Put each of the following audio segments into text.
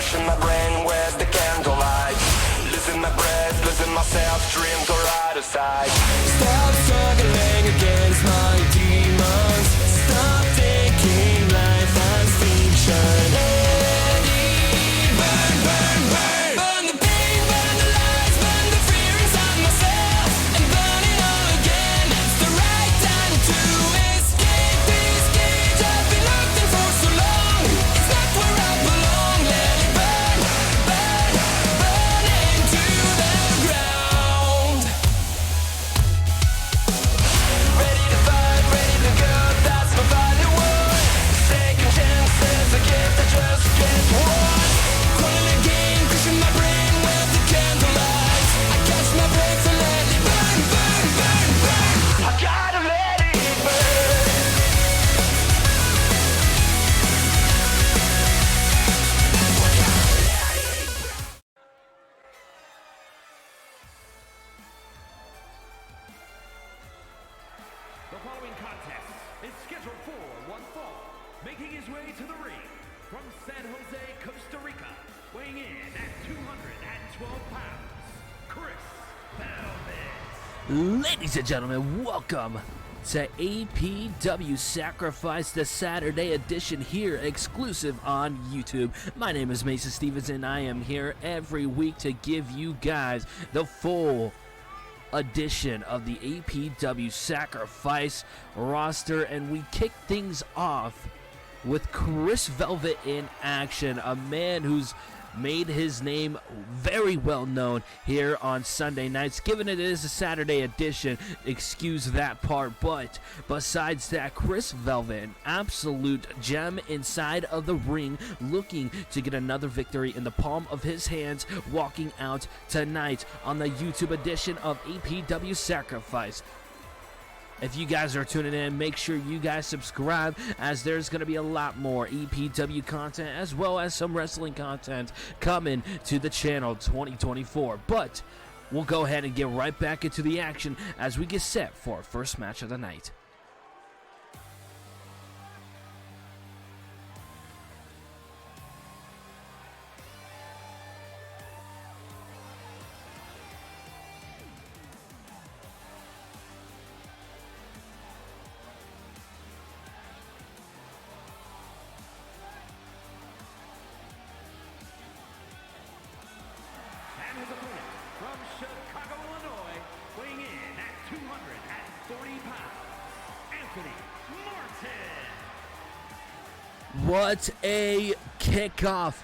crushing my brain with the candlelight. Losing my breath, losing myself, dreams are out of sight. Stop struggling against my demons. Stop taking life as fiction. Eddie, burn, burn, burn. Burn the pain, burn the lies, burn the fear inside myself, and burn it all again. It's the right time to escape this cage I've been locked in for so long. It's not where I belong. Let it burn, burn, burn into the ground. Ready to fight, ready to go, that's my final word. Second chances, a gift I just get one. Calling again, crushing my brain with the candlelight. I catch my breath and let it burn, burn, burn, burn. I gotta let it burn. The following contest is scheduled for one fall. Making his way to the ring from San Jose, Costa Rica, weighing in at 212 pounds, Chris Velvet. Ladies and gentlemen, welcome to APW Sacrifice, the Saturday edition here, exclusive on YouTube. My name is NSAStevens, and I am here every week to give you guys the full edition of the APW Sacrifice roster, and we kick things off with Chris Velvet in action, a man who's made his name very well known here on Sunday nights. Given it is a Saturday edition, excuse that part, but besides that, Chris Velvet, an absolute gem inside of the ring, looking to get another victory in the palm of his hands, walking out tonight on the YouTube edition of APW Sacrifice. If you guys are tuning in, make sure you guys subscribe, as there's going to be a lot more EPW content as well as some wrestling content coming to the channel 2024. But we'll go ahead and get right back into the action as we get set for our first match of the night. And his opponent from Chicago, Illinois, weighing in at 240 pounds, Anthony Martin. What a kickoff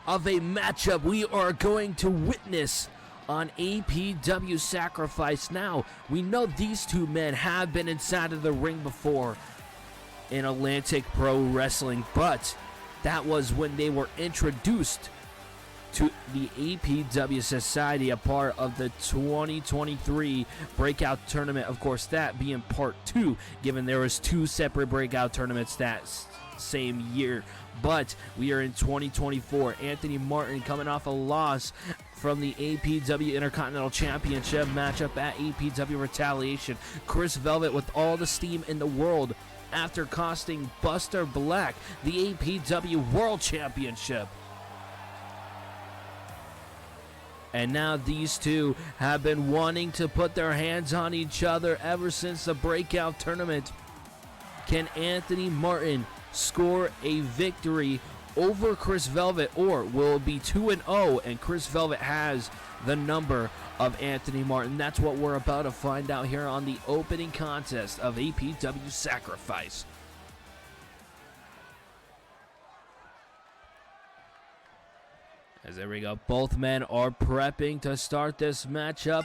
of a matchup we are going to witness on APW Sacrifice. Now, we know these two men have been inside of the ring before in Atlantic Pro Wrestling, but that was when they were introduced to the APW Society, a part of the 2023 Breakout Tournament. Of course, that being part 2, given there was 2 separate Breakout Tournaments that same year. But we are in 2024. Anthony Martin coming off a loss from the APW Intercontinental Championship matchup at APW Retaliation. Chris Velvet with all the steam in the world after costing Buster Black the APW World Championship. And now these two have been wanting to put their hands on each other ever since the Breakout Tournament. Can Anthony Martin score a victory over Chris Velvet, or will it be 2-0 and Chris Velvet has the number of Anthony Martin? That's what we're about to find out here on the opening contest of APW Sacrifice. As there we go, both men are prepping to start this matchup,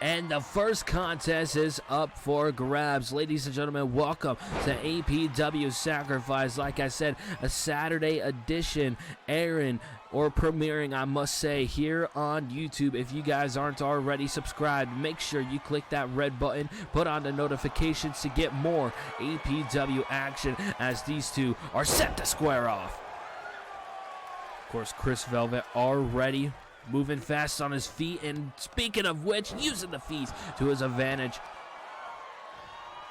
and the first contest is up for grabs. Ladies and gentlemen, welcome to APW Sacrifice. Like I said, a Saturday edition airing or premiering, I must say, here on YouTube. If you guys aren't already subscribed, make sure you click that red button, put on the notifications to get more APW action as these two are set to square off. Of course, Chris Velvet already moving fast on his feet, and speaking of which, using the feet to his advantage.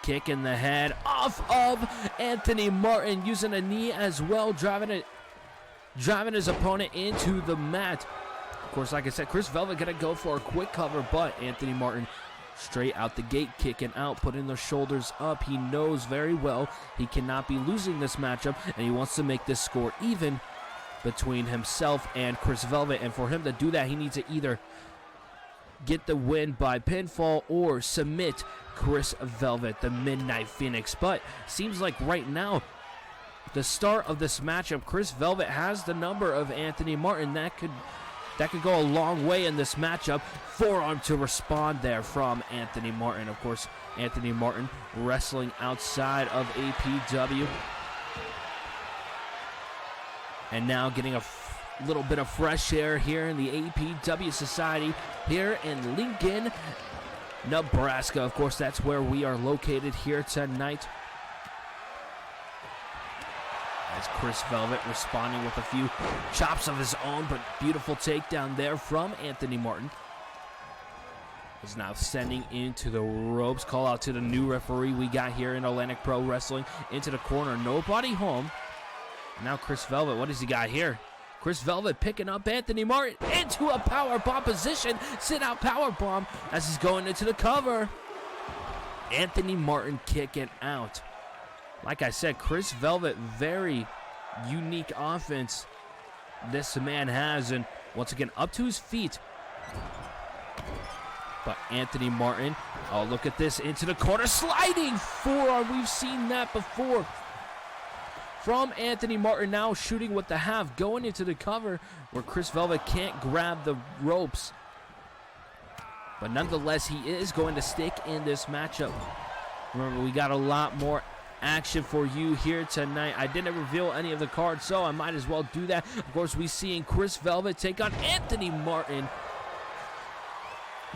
Kick in the head off of Anthony Martin, using a knee as well, driving it driving his opponent into the mat. Of course, like I said, Chris Velvet gonna go for a quick cover, but Anthony Martin straight out the gate, kicking out, putting the shoulders up. He knows very well he cannot be losing this matchup, and he wants to make this score even between himself and Chris Velvet. And for him to do that, he needs to either get the win by pinfall or submit Chris Velvet, the Midnight Phoenix. But seems like right now, the start of this matchup, Chris Velvet has the number of Anthony Martin. That could go a long way in this matchup. Forearm to respond there from Anthony Martin. Of course, Anthony Martin wrestling outside of APW. And now getting a little bit of fresh air here in the APW Society here in Lincoln, Nebraska. Of course, that's where we are located here tonight. As Chris Velvet responding with a few chops of his own, but beautiful takedown there from Anthony Martin. Is now sending into the ropes. Call out to the new referee we got here in Atlantic Pro Wrestling. Into the corner, nobody home. Now Chris Velvet, what does he got here? Chris Velvet picking up Anthony Martin into a powerbomb position. Sit out powerbomb as he's going into the cover. Anthony Martin kicking out. Like I said, Chris Velvet, very unique offense this man has. And once again, up to his feet. But Anthony Martin, oh, look at this, into the corner, sliding forearm. We've seen that before from Anthony Martin. Now shooting with the half, going into the cover where Chris Velvet can't grab the ropes. But nonetheless, he is going to stick in this matchup. Remember, we got a lot more action for you here tonight. I didn't reveal any of the cards, so I might as well do that. Of course, we seeing Chris Velvet take on Anthony Martin.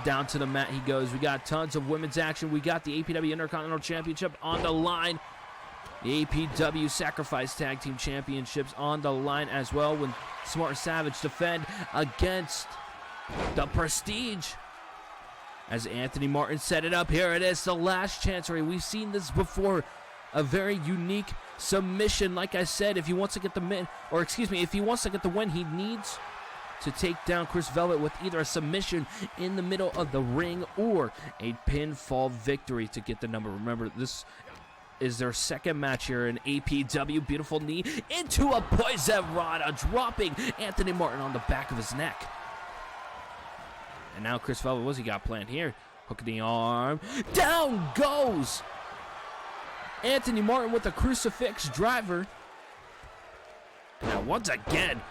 Down to the mat he goes. We got tons of women's action. We got the APW Intercontinental Championship on the line. The APW Sacrifice Tag Team Championships on the line as well, when Smart Savage defend against the Prestige. As Anthony Martin set it up, here it is, the last chancery. We've seen this before. A very unique submission. Like I said, if he wants to get the win, he needs to take down Chris Velvet with either a submission in the middle of the ring or a pinfall victory to get the number. Remember, this is their second match here in APW. Beautiful knee into a poison rod, dropping Anthony Martin on the back of his neck. And now Chris Velvet, what's he got planned here? Hook the arm. Down goes Anthony Martin with a crucifix driver. Now once again,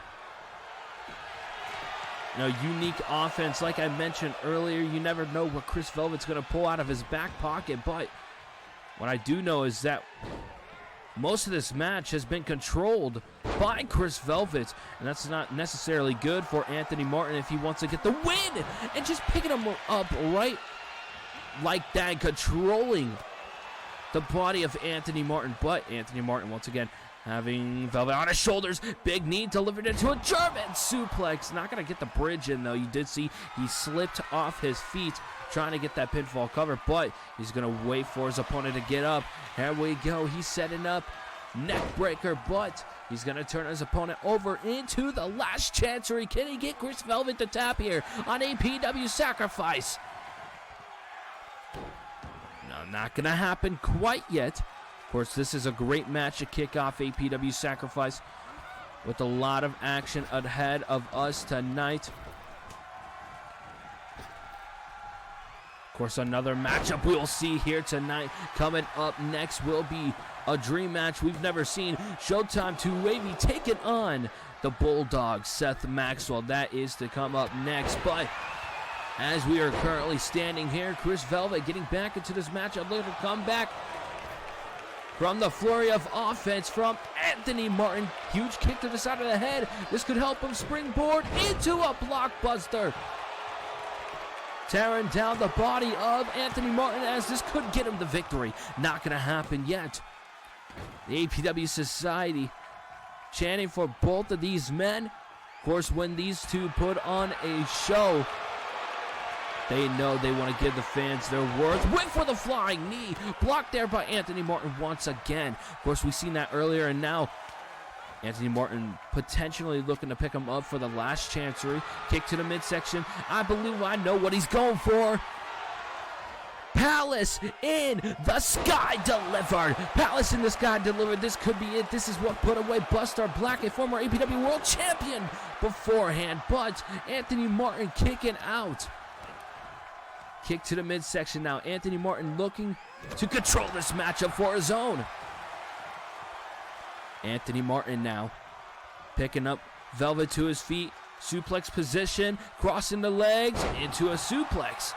unique offense. Like I mentioned earlier, you never know what Chris Velvet's going to pull out of his back pocket, but what I do know is that most of this match has been controlled by Chris Velvet, and that's not necessarily good for Anthony Martin if he wants to get the win. And just picking him up right like that, controlling the body of Anthony Martin. But Anthony Martin, once again, having Velvet on his shoulders. Big knee delivered into a German suplex. Not going to get the bridge in, though. You did see he slipped off his feet trying to get that pinfall cover, but he's going to wait for his opponent to get up. Here we go. He's setting up neck breaker, but he's going to turn his opponent over into the last chancery. Can he get Chris Velvet to tap here on APW Sacrifice? No, not going to happen quite yet. Of course, this is a great match to kick off APW Sacrifice with a lot of action ahead of us tonight. Of course, another matchup we'll see here tonight. Coming up next will be a dream match we've never seen. Showtime to Wavy taking on the Bulldog, Seth Maxwell. That is to come up next. But as we are currently standing here, Chris Velvet getting back into this matchup, looking to come back from the flurry of offense from Anthony Martin. Huge kick to the side of the head. This could help him springboard into a blockbuster. Tearing down the body of Anthony Martin, as this could get him the victory. Not going to happen yet. The APW Society chanting for both of these men. Of course, when these two put on a show, they know they want to give the fans their worth. Wait for the flying knee. Blocked there by Anthony Martin once again. Of course, we've seen that earlier, and now Anthony Martin potentially looking to pick him up for the last chancery. Kick to the midsection. I believe I know what he's going for. Palace in the sky delivered. Palace in the sky delivered. This could be it. This is what put away Buster Black, a former APW World Champion beforehand. But Anthony Martin kicking out. Kick to the midsection now. Anthony Martin looking to control this matchup for his own. Anthony Martin now picking up Velvet to his feet. Suplex position. Crossing the legs into a suplex.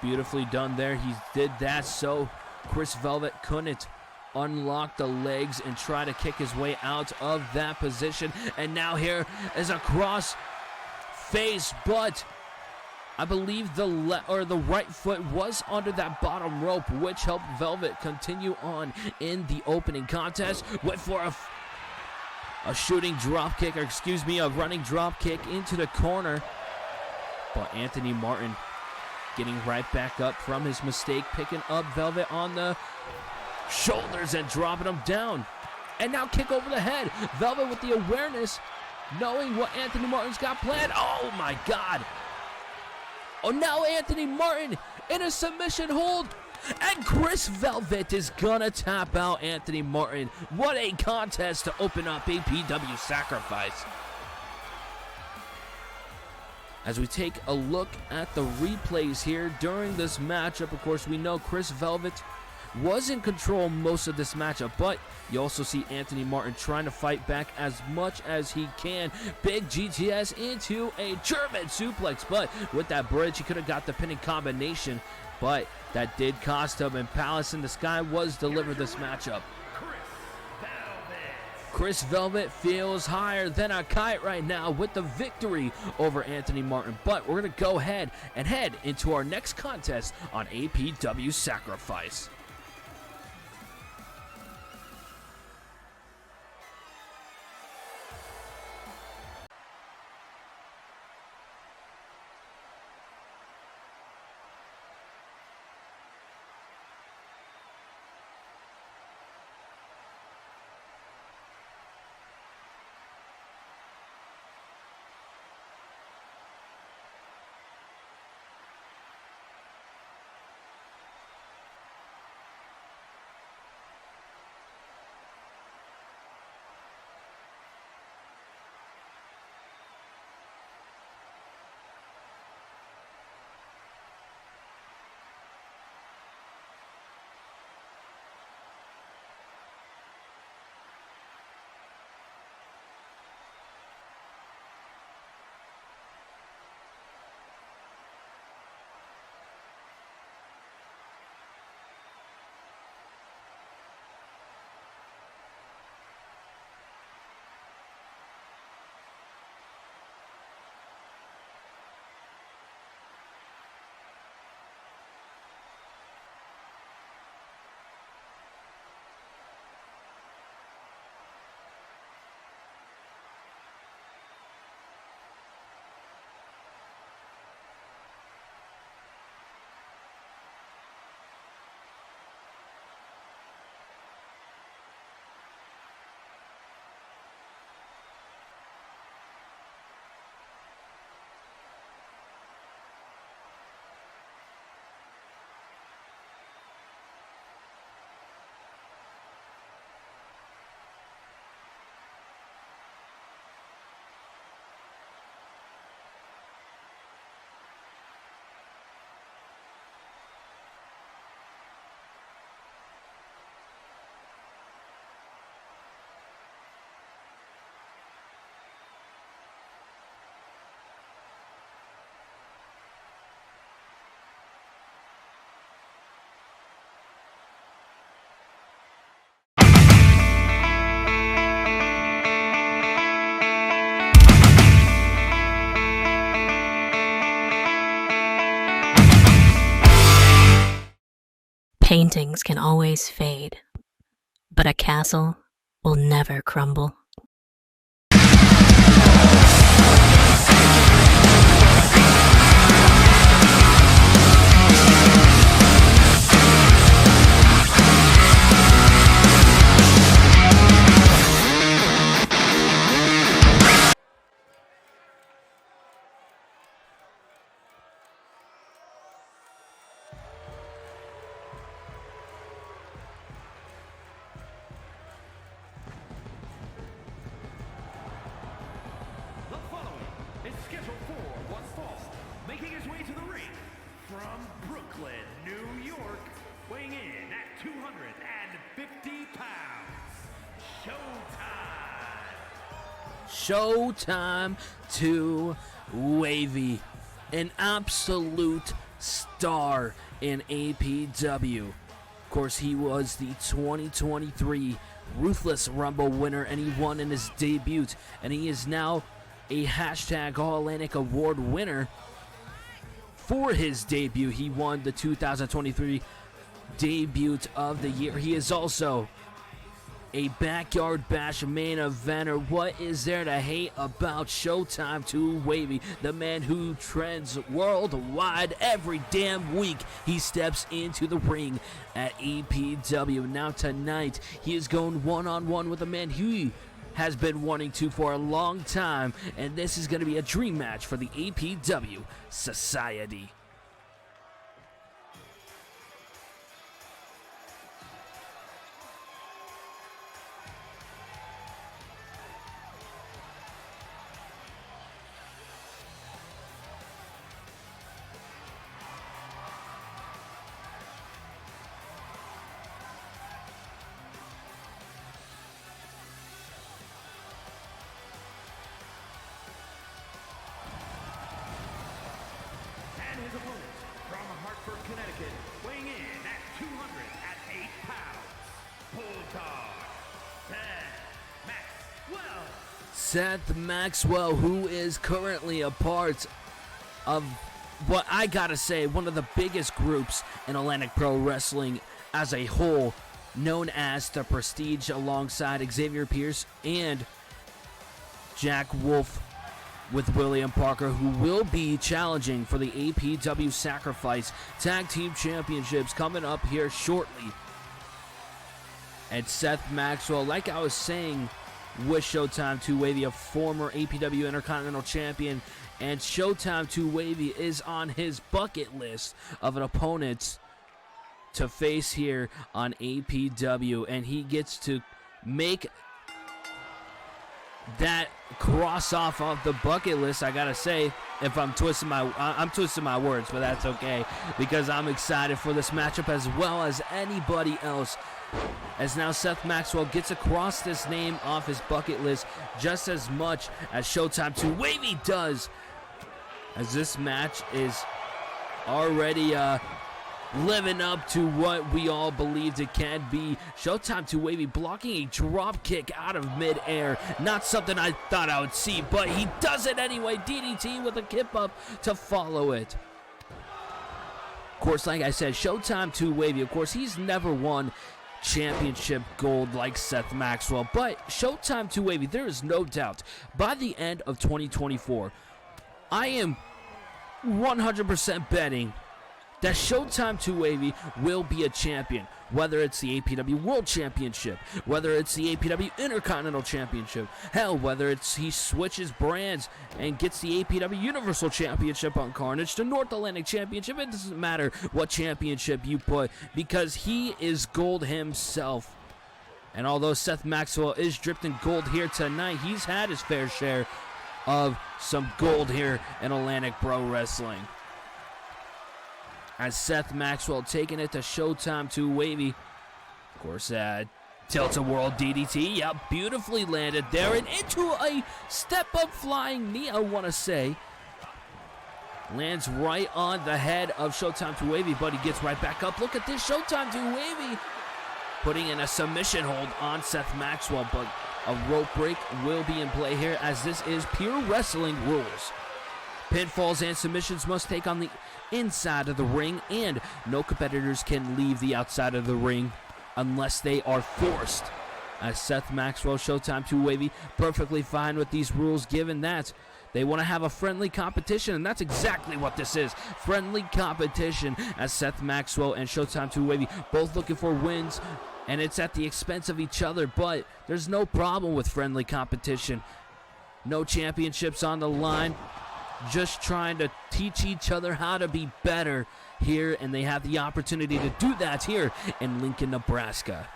Beautifully done there. He did that so Chris Velvet couldn't unlock the legs and try to kick his way out of that position. And now here is a cross face, but I believe the right foot was under that bottom rope, which helped Velvet continue on in the opening contest. Went for a shooting drop kick, or excuse me, a running drop kick into the corner. But Anthony Martin getting right back up from his mistake, picking up Velvet on the shoulders and dropping him down. And now kick over the head. Velvet with the awareness, knowing what Anthony Martin's got planned. Oh my God. Oh, now Anthony Martin in a submission hold. And Chris Velvet is gonna tap out Anthony Martin. What a contest to open up APW Sacrifice. As we take a look at the replays here during this matchup, of course, we know Chris Velvet was in control most of this matchup, but you also see Anthony Martin trying to fight back as much as he can. Big GTS into a German suplex, but with that bridge, he could have got the pinning combination, but that did cost him, and Palace in the Sky was delivered this matchup. Chris Velvet feels higher than a kite right now with the victory over Anthony Martin. But we're going to go ahead and head into our next contest on APW Sacrifice. Paintings can always fade, but a castle will never crumble. from Brooklyn, New York, weighing in at 250 pounds, Showtime to Wavy, an absolute star in APW. Of course, he was the 2023 Ruthless Rumble winner, and he won in his debut, and he is now a hashtag All-Atlantic Award winner for his debut. He won the 2023 debut of the year. He is also a Backyard Bash main eventer. What is there to hate about Showtime to Wavy, the man who trends worldwide every damn week he steps into the ring at APW? Now tonight, he is going one-on-one with a man he has been wanting to for a long time, and this is going to be a dream match for the APW Society. His opponent from Hartford, Connecticut, weighing in at 208 pounds, Bulldog, Seth Maxwell, who is currently a part of what I gotta say, one of the biggest groups in Atlantic Pro Wrestling as a whole, known as the Prestige, alongside Xavier Pierce and Jack Wolf, with William Parker, who will be challenging for the APW Sacrifice Tag Team Championships coming up here shortly. And Seth Maxwell, like I was saying, with Showtime to Wavy, a former APW Intercontinental Champion, and Showtime to Wavy is on his bucket list of an opponent to face here on APW, and he gets to make that cross off of the bucket list. I gotta say, if I'm twisting my words, but that's okay, because I'm excited for this matchup as well as anybody else, as now Seth Maxwell gets across this name off his bucket list just as much as Showtime to Wavy does, as this match is already living up to what we all believed it can be. Showtime to Wavy blocking a drop kick out of midair. Not something I thought I would see, but he does it anyway. DDT with a kip up to follow it. Of course, like I said, Showtime to Wavy, of course, he's never won championship gold like Seth Maxwell, but Showtime to Wavy, there is no doubt, by the end of 2024, I am 100% betting that Showtime to Wavy will be a champion, whether it's the APW World Championship, whether it's the APW Intercontinental Championship, hell, whether it's he switches brands and gets the APW Universal Championship on Carnage to North Atlantic Championship. It doesn't matter what championship you put, because he is gold himself. And although Seth Maxwell is dripped in gold here tonight, he's had his fair share of some gold here in Atlantic Pro Wrestling. As Seth Maxwell taking it to Showtime to Wavy. Of course, Tilt-A-Whirl DDT. Yep, beautifully landed there and into a step-up flying knee, I want to say. Lands right on the head of Showtime to Wavy, but he gets right back up. Look at this, Showtime to Wavy putting in a submission hold on Seth Maxwell, but a rope break will be in play here, as this is pure wrestling rules. Pinfalls and submissions must take on the inside of the ring, and no competitors can leave the outside of the ring unless they are forced. As Seth Maxwell, Showtime to Wavy, perfectly fine with these rules, given that they want to have a friendly competition, and that's exactly what this is. Friendly competition, as Seth Maxwell and Showtime to Wavy both looking for wins, and it's at the expense of each other, but there's no problem with friendly competition. No championships on the line. Just trying to teach each other how to be better here, and they have the opportunity to do that here in Lincoln, Nebraska.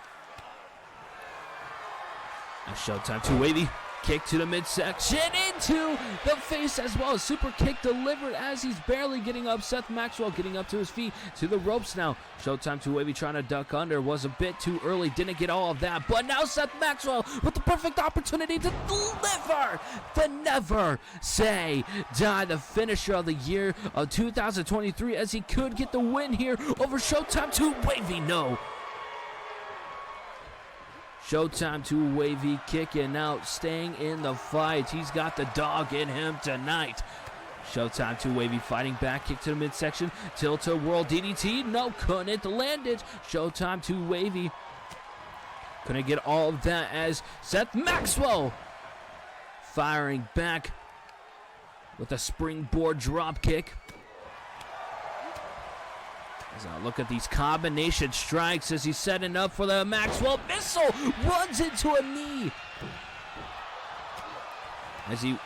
As Showtime to Wavy Kick to the midsection, into the face as well. Super kick delivered as he's barely getting up. Seth Maxwell getting up to his feet, to the ropes now. Showtime to Wavy trying to duck under. Was a bit too early, didn't get all of that. But now Seth Maxwell with the perfect opportunity to deliver the Never Say Die, the finisher of the year of 2023, as he could get the win here over Showtime to Wavy. No. Showtime to Wavy kicking out, staying in the fight. He's got the dog in him tonight. Showtime to Wavy fighting back, kick to the midsection, tilt-a-whirl DDT. No, couldn't land it. Showtime to Wavy. Couldn't get all of that as Seth Maxwell firing back with a springboard drop kick. As I look at these combination strikes as he's setting up for the Maxwell missile, runs into a knee. As he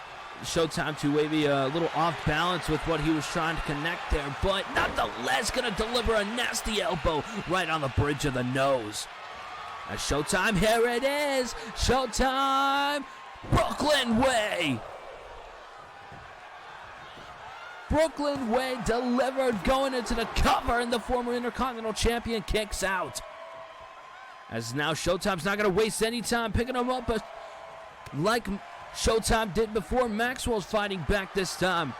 Showtime to Wavy a little off balance with what he was trying to connect there, but nonetheless gonna deliver a nasty elbow right on the bridge of the nose. As Showtime, here it is, Showtime, Brooklyn Way. Brooklyn Way delivered, going into the cover, and the former Intercontinental Champion kicks out. As now Showtime's not going to waste any time picking him up, but like Showtime did before, Maxwell's fighting back this time.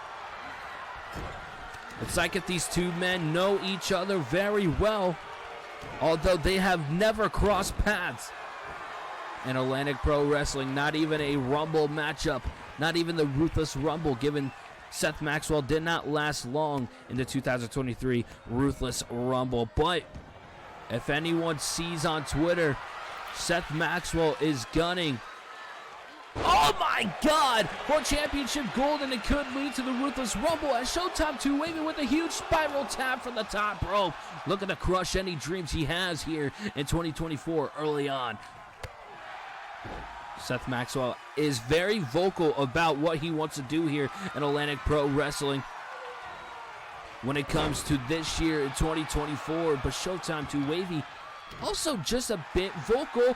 It's like if these two men know each other very well, although they have never crossed paths. In Atlantic Pro Wrestling, not even a Rumble matchup, not even the Ruthless Rumble, given Seth Maxwell did not last long in the 2023 Ruthless Rumble. But if anyone sees on Twitter, Seth Maxwell is gunning. Oh my God! For championship gold, and it could lead to the Ruthless Rumble as Showtime to Wavy with a huge spiral tap from the top rope. Looking to crush any dreams he has here in 2024 early on. Seth Maxwell is very vocal about what he wants to do here in Atlantic Pro Wrestling when it comes to this year in 2024. But Showtime to Wavy also just a bit vocal.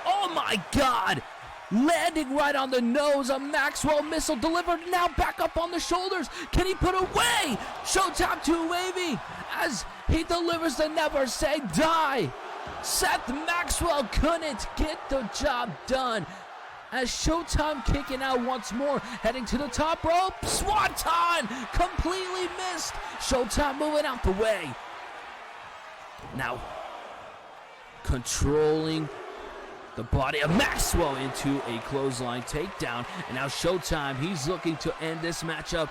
Oh my God! Landing right on the nose. A Maxwell missile delivered, now back up on the shoulders. Can he put away? Showtime to Wavy as he delivers the Never Say Die. Seth Maxwell couldn't get the job done as Showtime kicking out once more, heading to the top rope. Swanton completely missed. Showtime moving out the way. Now controlling the body of Maxwell into a clothesline takedown. And now Showtime, he's looking to end this matchup.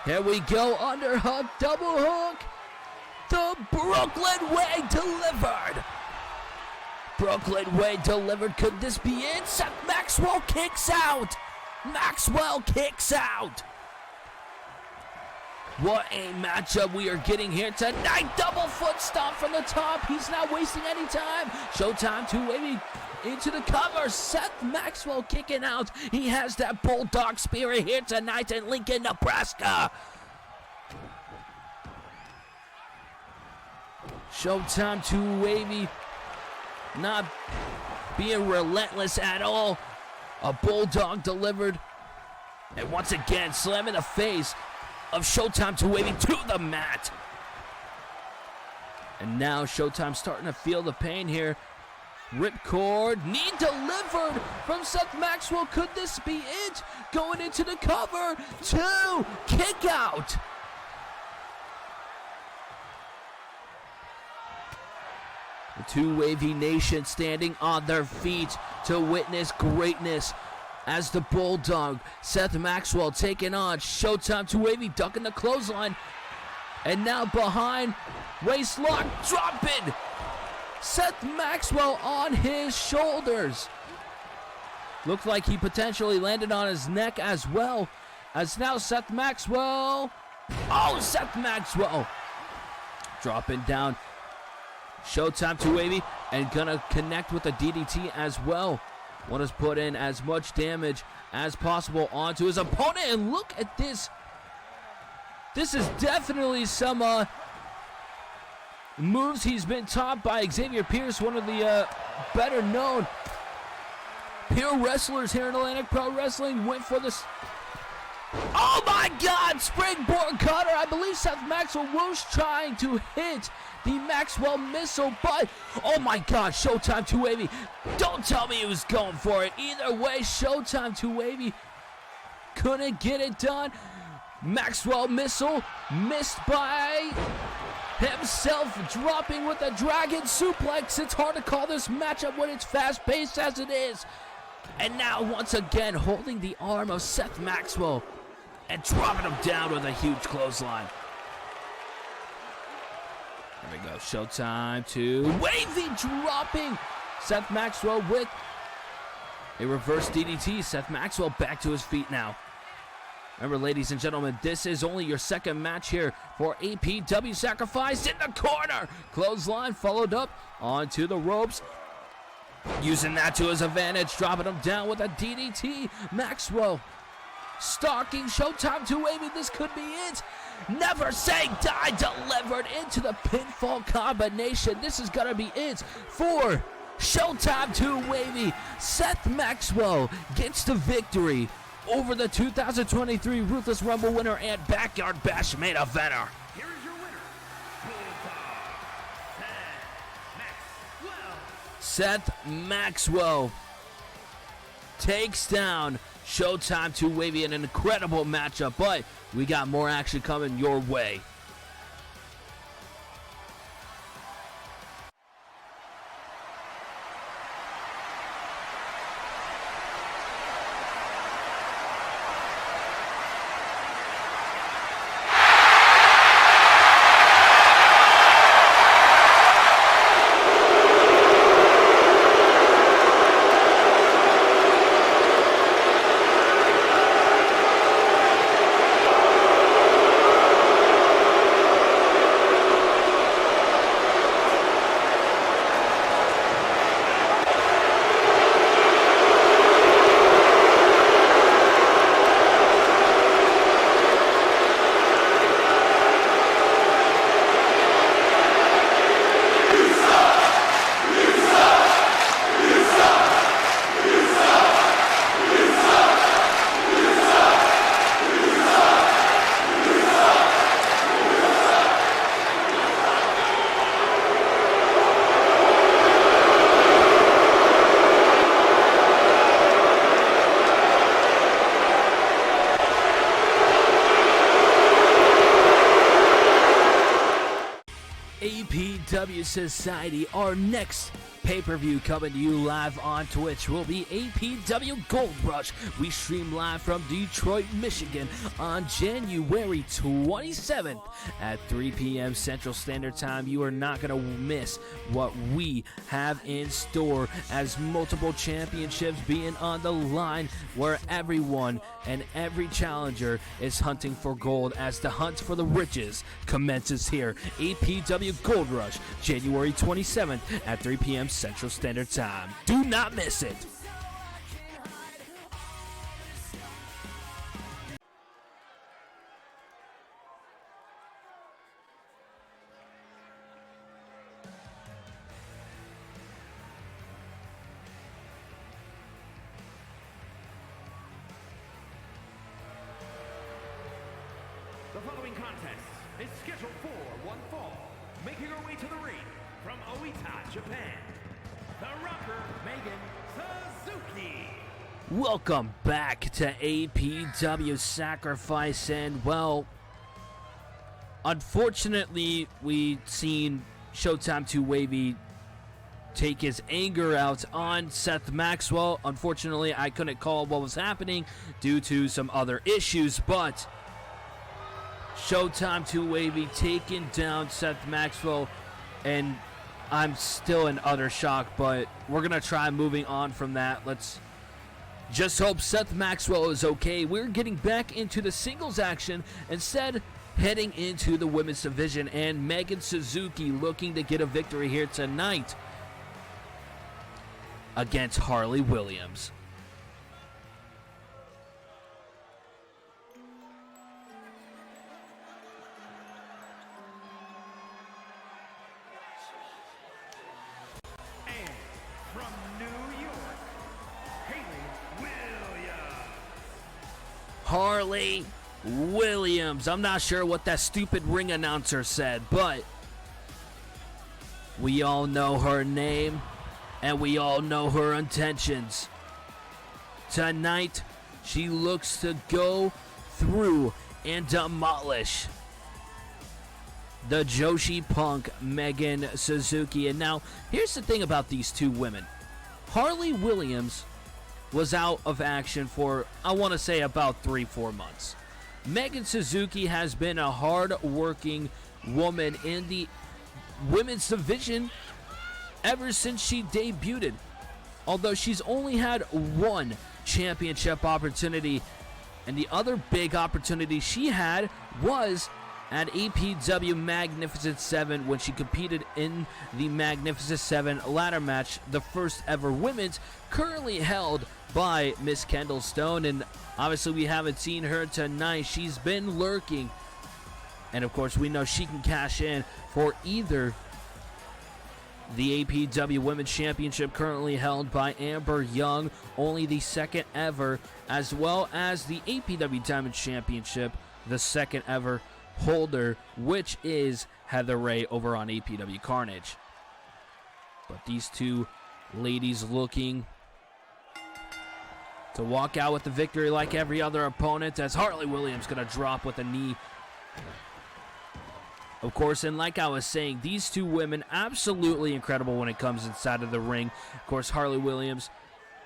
Here we go, underhook, double hook. The Brooklyn Way delivered. Brooklyn Way delivered. Could this be it? Seth Maxwell kicks out. Maxwell kicks out. What a matchup we are getting here tonight. Double foot stomp from the top. He's not wasting any time. Showtime to Wavy into the cover. Seth Maxwell kicking out. He has that bulldog spirit here tonight in Lincoln, Nebraska. Showtime to Wavy, not being relentless at all. A bulldog delivered. And once again, slamming the face of Showtime to Wavy to the mat. And now Showtime starting to feel the pain here. Ripcord, knee delivered from Seth Maxwell. Could this be it? Going into the cover. 2, kick out. The two Wavy Nation standing on their feet to witness greatness as the Bulldog, Seth Maxwell, taking on Showtime to Wavy, ducking the clothesline. And now behind, waist lock, dropping Seth Maxwell on his shoulders. Looked like he potentially landed on his neck as well. As now Seth Maxwell, Seth Maxwell dropping down. Showtime to Wavy and gonna connect with the DDT as well. Want to put in as much damage as possible onto his opponent. And look at this. This is definitely some moves he's been taught by Xavier Pierce, one of the better known Pure wrestlers here in Atlantic Pro Wrestling went for this. Oh my God! Springboard cutter. I believe Seth Maxwell was trying to hit the Maxwell missile, but oh my God! Showtime to Wavy. Don't tell me he was going for it. Either way, Showtime to Wavy couldn't get it done. Maxwell missile missed by himself, dropping with a dragon suplex. It's hard to call this matchup when it's fast-paced as it is. And now, once again, holding the arm of Seth Maxwell and dropping him down with a huge clothesline. There we go. Showtime to Wavy, dropping Seth Maxwell with a reverse DDT. Seth Maxwell back to his feet now. Remember, ladies and gentlemen, this is only your second match here for APW Sacrifice. In the corner. Clothesline followed up onto the ropes. Using that to his advantage, dropping him down with a DDT. Maxwell stalking. Showtime to Wavy. This could be it. Never Say Die delivered into the pinfall combination. This is going to be it for Showtime to Wavy. Seth Maxwell gets the victory over the 2023 Ruthless Rumble winner and Backyard Bash main eventer. Here is your winner, Seth Maxwell takes down Showtime to Wavy in an incredible matchup, but we got more action coming your way. APW Society, our next pay-per-view coming to you live on Twitch will be APW Gold Rush. We stream live from Detroit, Michigan on January 27th at 3 p.m. Central Standard Time. You are not going to miss what we have in store, as multiple championships being on the line, where everyone and every challenger is hunting for gold as the hunt for the riches commences here. APW Gold Rush, January 27th at 3 p.m. Central Standard Time. Do not miss it. The following contest is scheduled for one fall. Making her way to the ring from Oita, Japan, the rocker, Megan Suzuki. Welcome back to APW Sacrifice, and well, unfortunately, we seen Showtime to Wavy take his anger out on Seth Maxwell. Unfortunately, I couldn't call what was happening due to some other issues, but Showtime to Wavy taking down Seth Maxwell, and I'm still in utter shock, but we're going to try moving on from that. Let's just hope Seth Maxwell is okay. We're getting back into the singles action, instead heading into the women's division, and Megan Suzuki looking to get a victory here tonight against Harley Williams. And from New York, Harley Williams. I'm not sure what that stupid ring announcer said, but we all know her name and we all know her intentions. Tonight, she looks to go through and demolish the Joshi Punk Megan Suzuki. And now, here's the thing about these two women. Harley Williams was out of action for, I want to say, about 3-4 months. Megan Suzuki has been a hard-working woman in the women's division ever since she debuted. Although she's only had one championship opportunity, and the other big opportunity she had was at APW Magnificent 7 when she competed in the Magnificent 7 ladder match, the first ever women's, currently held by Miss Kendall Stone. And obviously we haven't seen her tonight. She's been lurking, and of course we know she can cash in for either the APW Women's Championship, currently held by Amber Young, only the second ever, as well as the APW Diamond Championship, the second ever holder, which is Heather Ray over on APW Carnage. But these two ladies looking to walk out with the victory like every other opponent, as Harley Williams going to drop with a knee. Of course, and like I was saying, these two women absolutely incredible when it comes inside of the ring. Of course, Harley Williams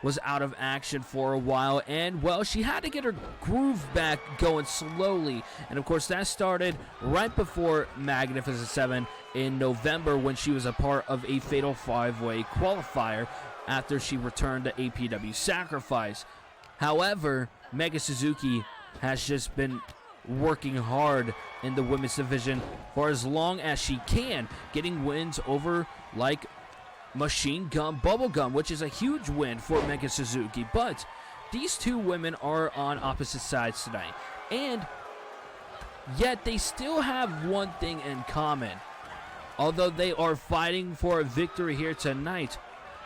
was out of action for a while, and well, she had to get her groove back going slowly. And of course, that started right before Magnificent 7 in November, when she was a part of a Fatal 5-Way qualifier after she returned to APW Sacrifice. However, Megan Suzuki has just been working hard in the women's division for as long as she can, getting wins over like Machine Gun Bubblegum, which is a huge win for Megan Suzuki. But these two women are on opposite sides tonight, and yet they still have one thing in common. Although they are fighting for a victory here tonight,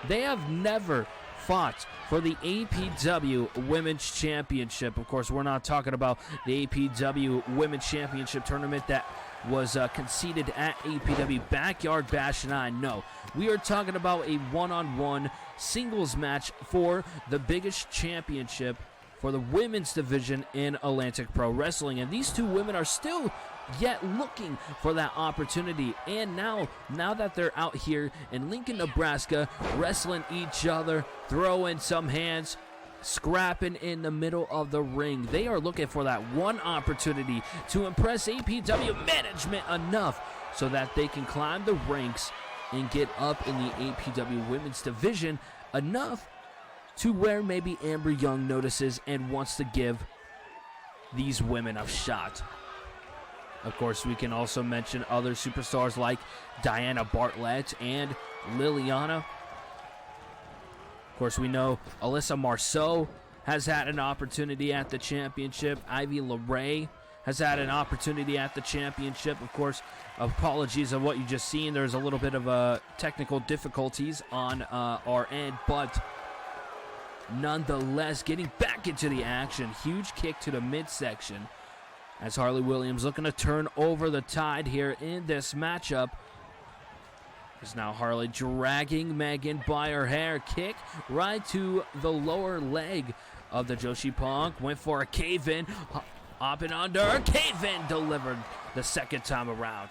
they have never fought for the APW Women's Championship. Of course, we're not talking about the APW Women's Championship tournament that was conceded at APW Backyard Bash 9. No, we are talking about a one-on-one singles match for the biggest championship for the women's division in Atlantic Pro Wrestling. And these two women are still yet looking for that opportunity. And now that they're out here in Lincoln, Nebraska, wrestling each other, throwing some hands, scrapping in the middle of the ring, they are looking for that one opportunity to impress APW management enough so that they can climb the ranks and get up in the APW women's division enough to where maybe Amber Young notices and wants to give these women a shot. Of course, we can also mention other superstars like Diana Bartlett and Liliana. Of course, we know Alyssa Marcel has had an opportunity at the championship. Ivy Laray has had an opportunity at the championship. Of course, apologies of what you just seen. There's a little bit of technical difficulties on our end, but nonetheless, getting back into the action. Huge kick to the midsection as Harley Williams looking to turn over the tide here in this matchup. Is now Harley dragging Megan by her hair. Kick right to the lower leg of the Joshi Punk. Went for a cave-in. Hopping under. Cave-in delivered the second time around.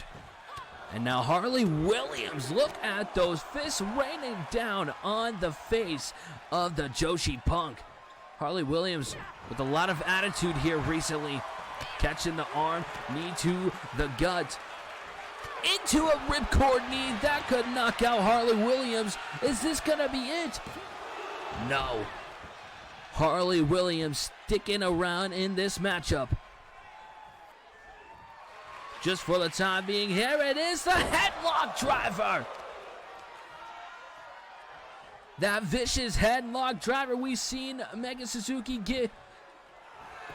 And now Harley Williams, look at those fists raining down on the face of the Joshi Punk. Harley Williams with a lot of attitude here recently. Catching the arm, knee to the gut. Into a ripcord knee. That could knock out Harley Williams. Is this going to be it? No. Harley Williams sticking around in this matchup. Just for the time being, here it is, the headlock driver. That vicious headlock driver. We've seen Megan Suzuki get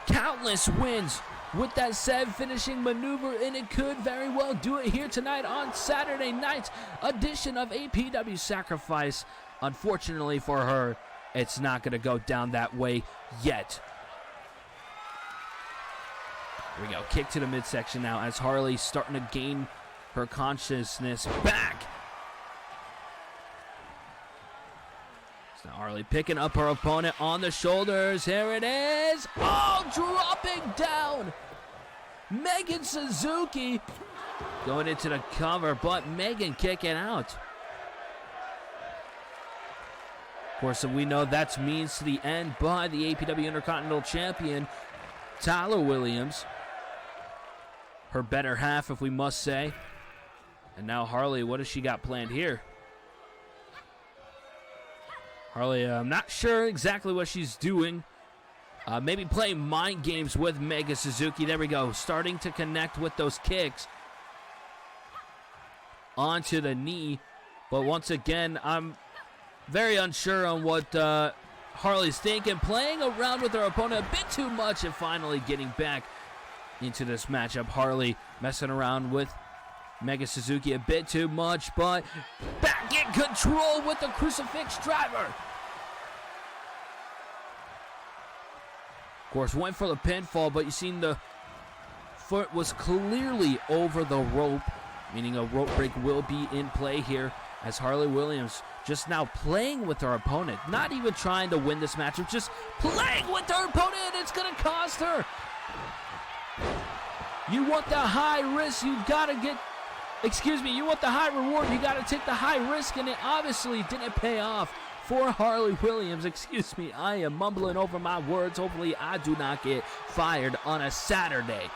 countless wins with that said finishing maneuver, and it could very well do it here tonight on Saturday night's edition of APW Sacrifice. Unfortunately for her, it's not going to go down that way yet. Here we go. Kick to the midsection now as Harley's starting to gain her consciousness back. So now Harley picking up her opponent on the shoulders. Here it is. Oh, dropping down. Megan Suzuki going into the cover, but Megan kicking out. Of course, we know that's means to the end by the APW Intercontinental Champion, Tyler Williams. Her better half, if we must say. And now Harley, what has she got planned here? Harley, I'm not sure exactly what she's doing. Maybe playing mind games with Mega Suzuki. There we go. Starting to connect with those kicks onto the knee. But once again, I'm very unsure on what Harley's thinking. Playing around with her opponent a bit too much and finally getting back into this matchup. Harley messing around with Mega Suzuki a bit too much, but back in control with the crucifix driver. Of course, went for the pinfall, but you seen the foot was clearly over the rope, meaning a rope break will be in play here as Harley Williams just now playing with her opponent, not even trying to win this matchup, just playing with her opponent. It's going to cost her. You want the high risk, you got to get, you want the high reward, you got to take the high risk, and it obviously didn't pay off for Harley Williams. I am mumbling over my words. Hopefully I do not get fired on a Saturday.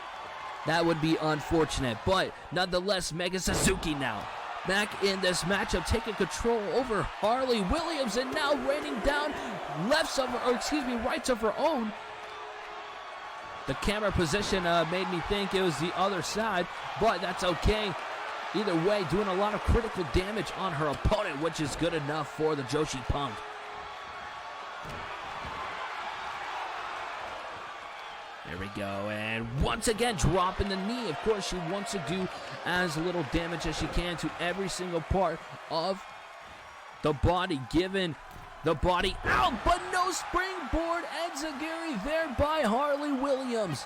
That would be unfortunate, but nonetheless, Mega Suzuki now back in this matchup, taking control over Harley Williams, and now raining down rights of her own. The camera position made me think it was the other side, but that's okay. Either way, doing a lot of critical damage on her opponent, which is good enough for the Joshi Punk. There we go, and once again dropping the knee. Of course, she wants to do as little damage as she can to every single part of the body, given the body out, but no springboard enziguri there by Harley Williams.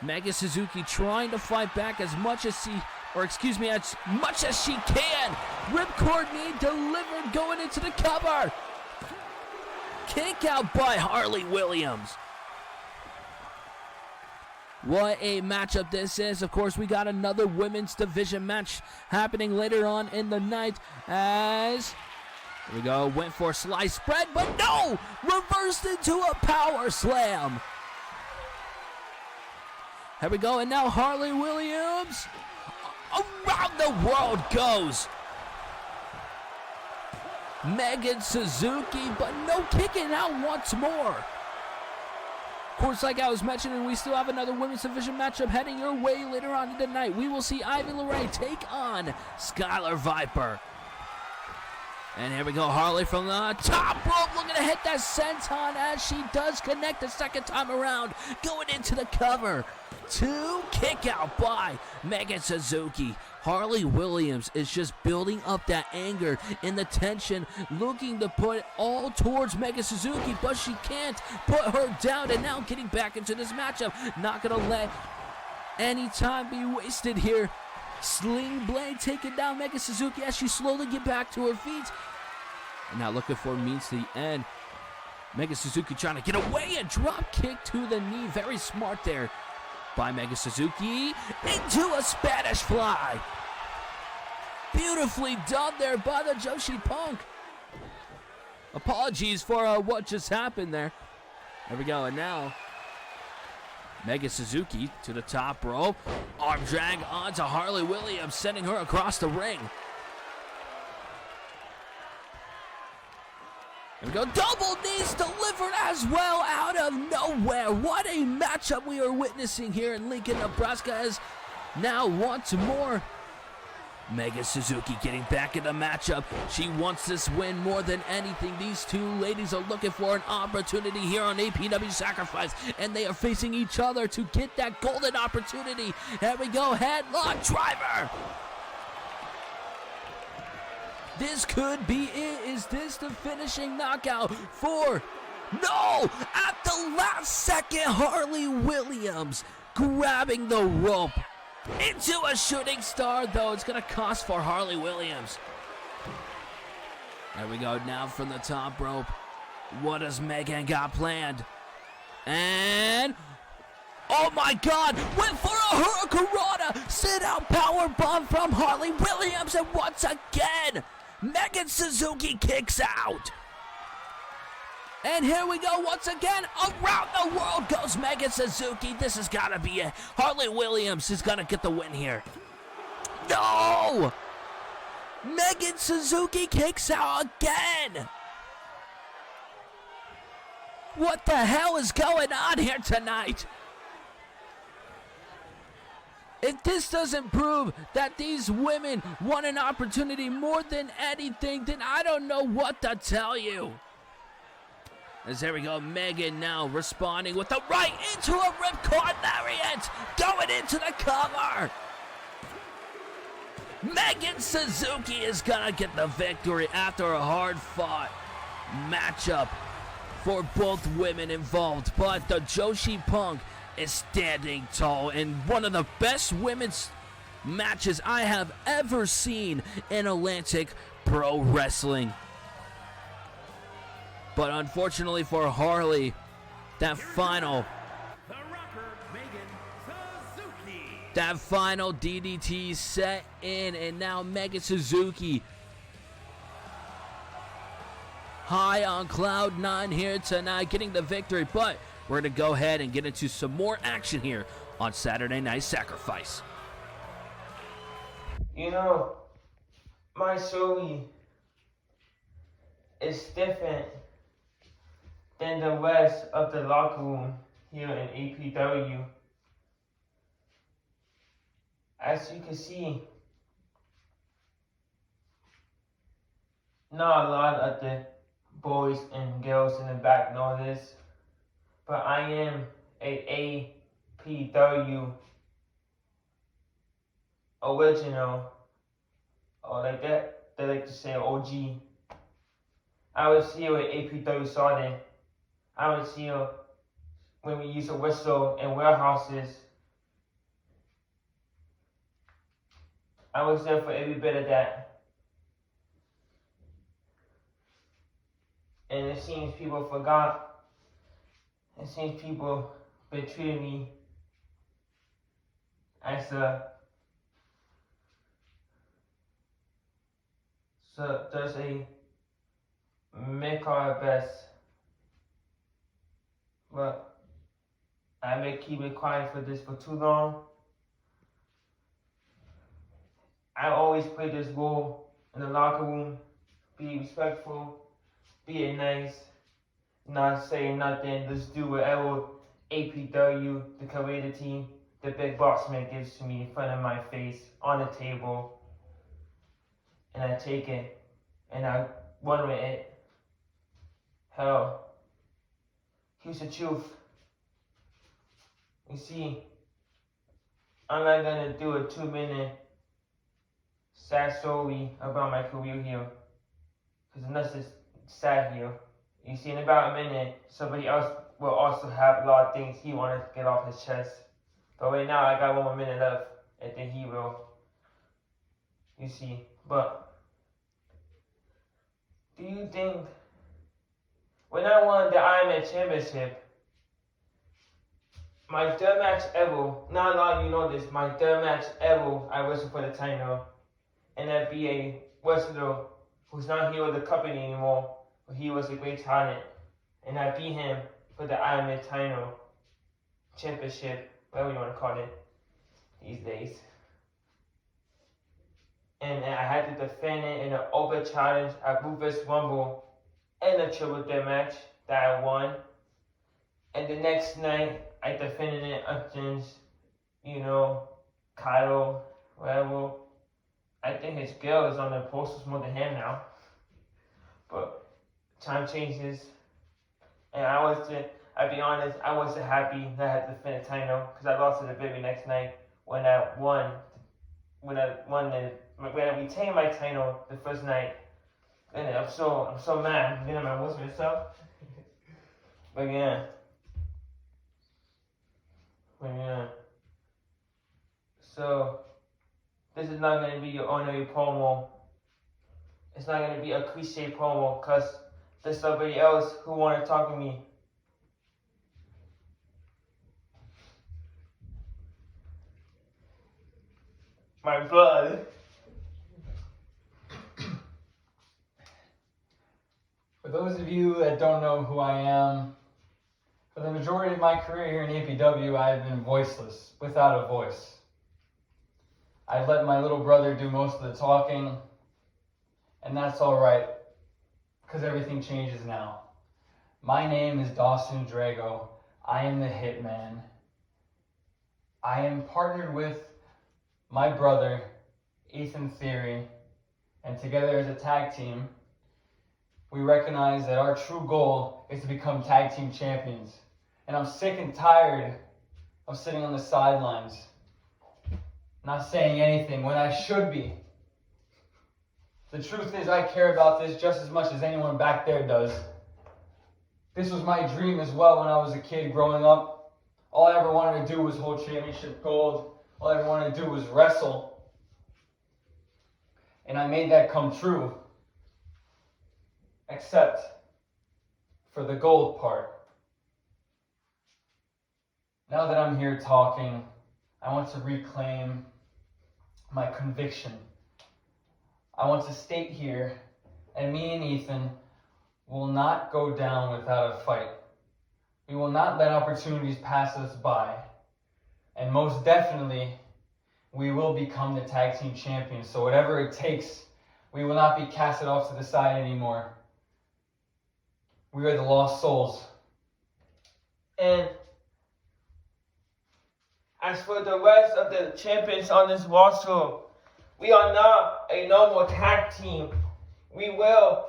Mega Suzuki trying to fight back as much as she can. Ripcord knee delivered, going into the cover. Kick out by Harley Williams. What a matchup this is. Of course, we got another women's division match happening later on in the night as, here we go, went for a slice spread, but no! Reversed into a power slam. Here we go, and now Harley Williams around the world goes. Megan Suzuki, but no kicking out once more. Of course, like I was mentioning, we still have another women's division matchup heading your way later on in the night. We will see Ivy Laray take on Skylar Viper. And here we go, Harley from the top rope, looking to hit that senton as she does connect the second time around, going into the cover. 2 kick out by Megan Suzuki. Harley Williams is just building up that anger and the tension, looking to put all towards Mega Suzuki, but she can't put her down, and now getting back into this matchup. Not going to let any time be wasted here. Sling Blade taking down Mega Suzuki as she slowly get back to her feet. And now looking for means to the end. Mega Suzuki trying to get away, and drop kick to the knee. Very smart there by Mega Suzuki into a Spanish fly. Beautifully done there by the Joshi Punk. Apologies for what just happened there. There we go, and now Mega Suzuki to the top rope. Arm drag onto Harley Williams, sending her across the ring. There we go, double knees delivered as well out of nowhere. What a matchup we are witnessing here in Lincoln, Nebraska, as now once more Mega Suzuki getting back in the matchup. She wants this win more than anything. These two ladies are looking for an opportunity here on APW Sacrifice, and they are facing each other to get that golden opportunity. Here we go, headlock driver. This could be it. Is this the finishing knockout for No! At the last second, Harley Williams grabbing the rope into a shooting star, though it's going to cost for Harley Williams. There we go, now from the top rope. What does Megan got planned? And... oh my God! Went for a Hurricanrana! Sit-out power bomb from Harley Williams, and once again, Megan Suzuki kicks out. And here we go once again. Around the world goes Megan Suzuki. This has got to be it. Harley Williams is going to get the win here. No! Megan Suzuki kicks out again. What the hell is going on here tonight? If this doesn't prove that these women want an opportunity more than anything, then I don't know what to tell you. As there we go, Megan now responding with the right into a ripcord lariat, going into the cover. Megan Suzuki is gonna get the victory after a hard-fought matchup for both women involved, but the Joshi Punk is standing tall in one of the best women's matches I have ever seen in Atlantic Pro Wrestling. But unfortunately for Harley, that final DDT set in, and now Megan Suzuki high on cloud 9 here tonight, getting the victory. But we're going to go ahead and get into some more action here on Saturday Night Sacrifice. You know, my story is different than the rest of the locker room here in APW. As you can see, not a lot of the boys and girls in the back know this, but I am a APW original, or like that, they like to say OG. I was here with APW started. I was here when we used to whistle in warehouses. I was there for every bit of that. And it seems people forgot. It seems people been treating me as so there's a make our best. But I may keep it quiet for this for too long. I always play this role in the locker room. Be respectful, be nice, not say nothing, just do whatever APW, the creator team, the big boss man gives to me in front of my face, on the table. And I take it, and I run with it. Hell, here's the truth. You see, I'm not gonna do a 2-minute sad story about my career here, because enough is sad here. You see, in about a minute, somebody else will also have a lot of things he wanted to get off his chest. But right now, I got 1 more minute left, and then he will. You see, but do you think when I won the Ironman Championship, my third match ever, not a lot of you know this, my third match ever, I wrestled for the title, and that be a wrestler who's not here with the company anymore, but he was a great talent, and I beat him for the Ironman title, championship, whatever you want to call it, these days. And I had to defend it in an open challenge at Rufus Rumble and a triple threat match that I won. And the next night, I defended it against, Kyle, whatever. I think his girl is on the posters more than him now. But time changes. And I'll be honest, I wasn't happy that I had to defend the title because I lost it the very next night when I retained my title the first night. And I'm so mad. I'm my worst myself. But yeah. So, this is not going to be your ordinary promo. It's not going to be a cliche promo because there's somebody else who want to talk to me. My blood. For those of you that don't know who I am, for the majority of my career here in APW, I have been voiceless, without a voice. I've let my little brother do most of the talking, and that's alright, because everything changes now. My name is Dawson Drago. I am the Hitman. I am partnered with my brother, Ethan Theory, and together as a tag team, we recognize that our true goal is to become tag team champions. And I'm sick and tired of sitting on the sidelines, not saying anything when I should be. The truth is, I care about this just as much as anyone back there does. This was my dream as well when I was a kid growing up. All I ever wanted to do was hold championship gold. All I ever wanted to do was wrestle. And I made that come true. Except for the gold part. Now that I'm here talking, I want to reclaim my conviction. I want to state here that me and Ethan will not go down without a fight. We will not let opportunities pass us by. And most definitely, we will become the tag team champions. So whatever it takes, we will not be casted off to the side anymore. We are the lost souls. And as for the rest of the champions on this roster, we are not a normal tag team. We will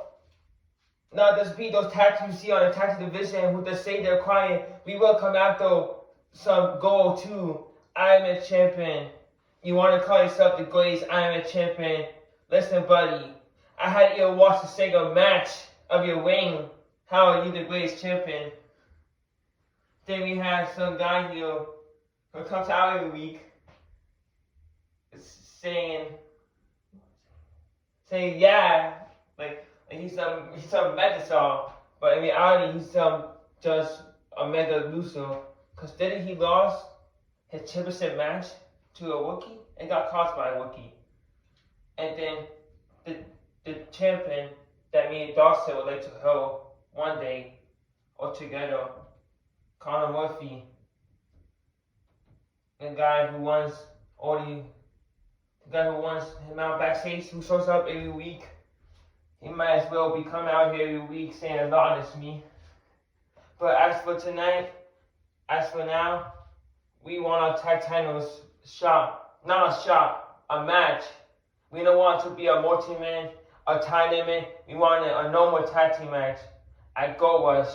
not just be those tag teams you see on the tag team division who just say they're crying. We will come after some goal too. I am a champion. You want to call yourself the Glaze? I am a champion. Listen, buddy. I had you watch the single match of your ring. How are you the Glaze champion? Then we have some guy here who comes out every week saying yeah, like he's some Megastar, but in reality he's just a mega loser. Cause didn't he lost his championship match to a Wookiee and got caused by a Wookiee, and then the champion that me and Dawson would like to hold one day or together, Conor Murphy, the guy who wants him out backstage, who shows up every week. He might as well be coming out here every week saying a lot to me. But as for tonight, as for now, we want our tag titles a match. We don't want to be a multi-man, a tie limit. We want a normal tag team match at Gold Rush.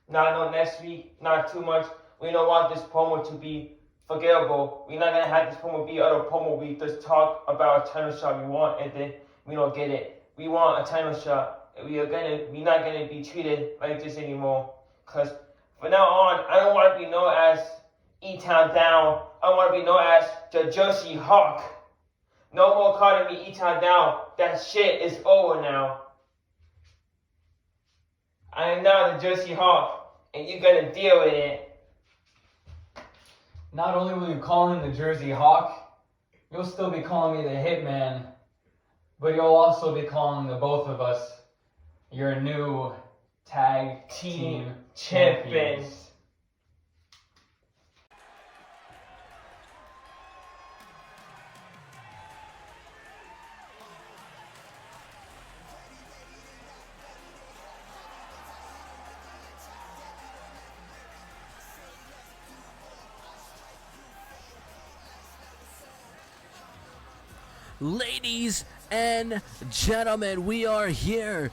Not next week, not too much. We don't want this promo to be forgettable. We're not gonna have this promo be other promo. We just talk about a title shot we want and then we don't get it. We want a title shot. We're not gonna be treated like this anymore. Cause from now on, I don't want to be known as E-Town Down. I want to be known as the Jersey Hawk. No more calling me E-Town Down. That shit is over now. I am now the Jersey Hawk, and you're gonna deal with it. Not only will you call him the Jersey Hawk, you'll still be calling me the Hitman, but you'll also be calling the both of us your new tag team champions. Ladies and gentlemen, we are here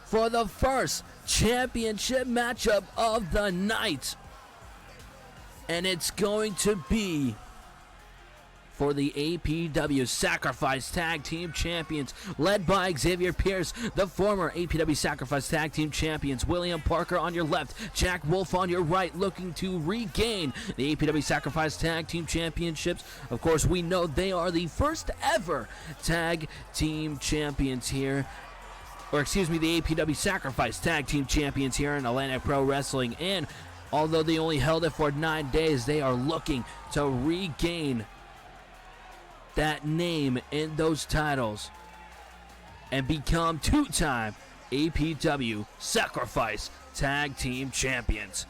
for the first championship matchup of the night. And it's going to be for the APW Sacrifice Tag Team Champions, led by Xavier Pierce, the former APW Sacrifice Tag Team Champions. William Parker on your left, Jack Wolf on your right, looking to regain the APW Sacrifice Tag Team Championships. Of course, we know they are the first ever Tag Team Champions here. Or excuse me, the APW Sacrifice Tag Team Champions here in Atlantic Pro Wrestling. And although they only held it for 9 days, they are looking to regain that name in those titles and become two-time APW Sacrifice Tag Team Champions.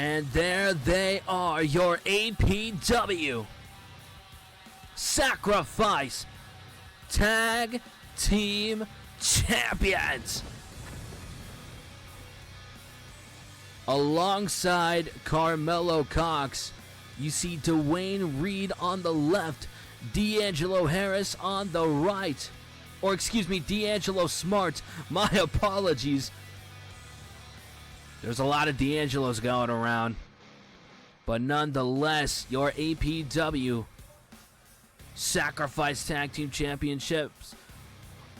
And there they are, your APW Sacrifice Tag Team Champions. Alongside Carmelo Cox, you see Dwayne Reed on the left, D'Angelo Harris on the right. Or excuse me, D'Angelo Smart. My apologies. There's a lot of D'Angelos going around. But nonetheless, your APW Sacrifice Tag Team Championships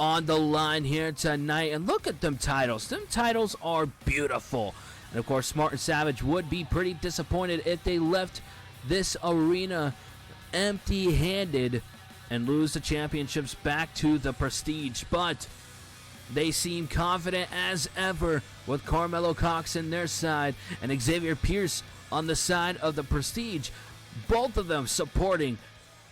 on the line here tonight. And look at them titles. Them titles are beautiful. And of course, Smart and Savage would be pretty disappointed if they left this arena empty-handed and lose the championships back to the Prestige. But they seem confident as ever with Carmelo Cox in their side and Xavier Pierce on the side of the Prestige. Both of them supporting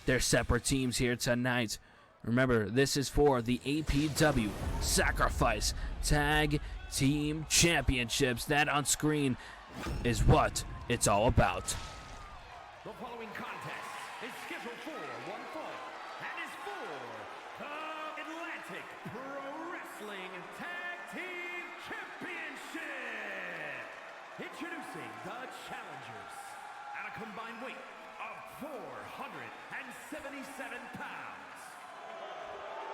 their separate teams here tonight. Remember, this is for the APW Sacrifice Tag Team Championships. That on screen is what it's all about. The following contest is scheduled for one fall and is for the Atlantic Pro Wrestling Tag Team Championship. Introducing the challengers at a combined weight of 477 pounds.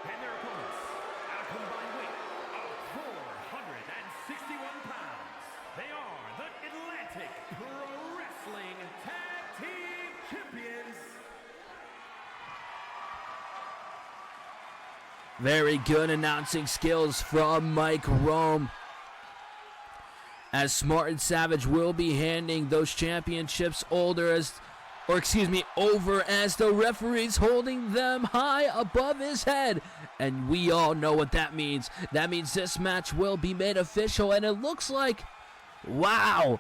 And their opponents at a combined weight of 461 pounds. They are the Atlantic Pro Wrestling Tag Team Champions. Very good announcing skills from Mike Rome, as Smart and Savage will be handing those championships over as the referee's holding them high above his head. And we all know what that means. That means this match will be made official, and it looks like, wow,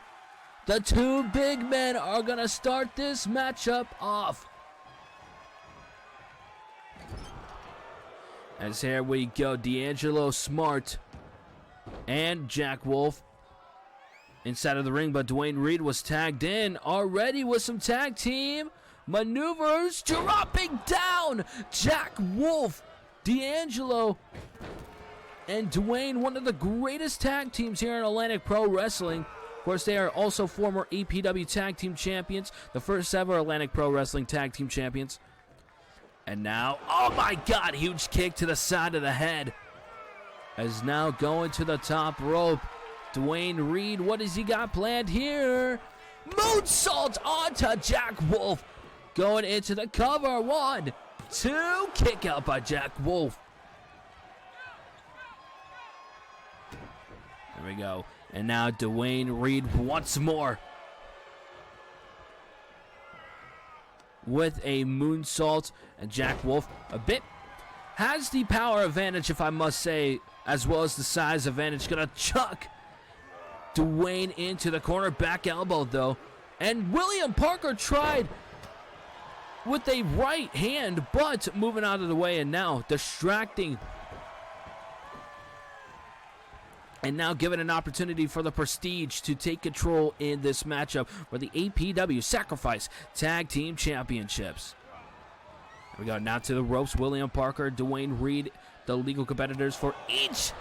the two big men are going to start this matchup off. As here we go, D'Angelo Smart and Jack Wolf inside of the ring, but Dwayne Reed was tagged in already with some tag team maneuvers, dropping down Jack Wolf, D'Angelo, and Dwayne, one of the greatest tag teams here in Atlantic Pro Wrestling. Of course, they are also former APW Tag Team Champions, the first ever Atlantic Pro Wrestling Tag Team Champions. And now, oh my God, huge kick to the side of the head. As now going to the top rope, Dwayne Reed, what has he got planned here? Moonsault onto Jack Wolf. Going into the cover. 1, 2, kick out by Jack Wolf. There we go. And now Dwayne Reed once more with a moonsault. And Jack Wolf a bit has the power advantage, if I must say, as well as the size advantage. Gonna chuck Dwayne into the corner, back elbow though. And William Parker tried with a right hand, but moving out of the way and now distracting. And now given an opportunity for the Prestige to take control in this matchup for the APW Sacrifice Tag Team Championships. Here we go, now to the ropes. William Parker, Dwayne Reed, the legal competitors for each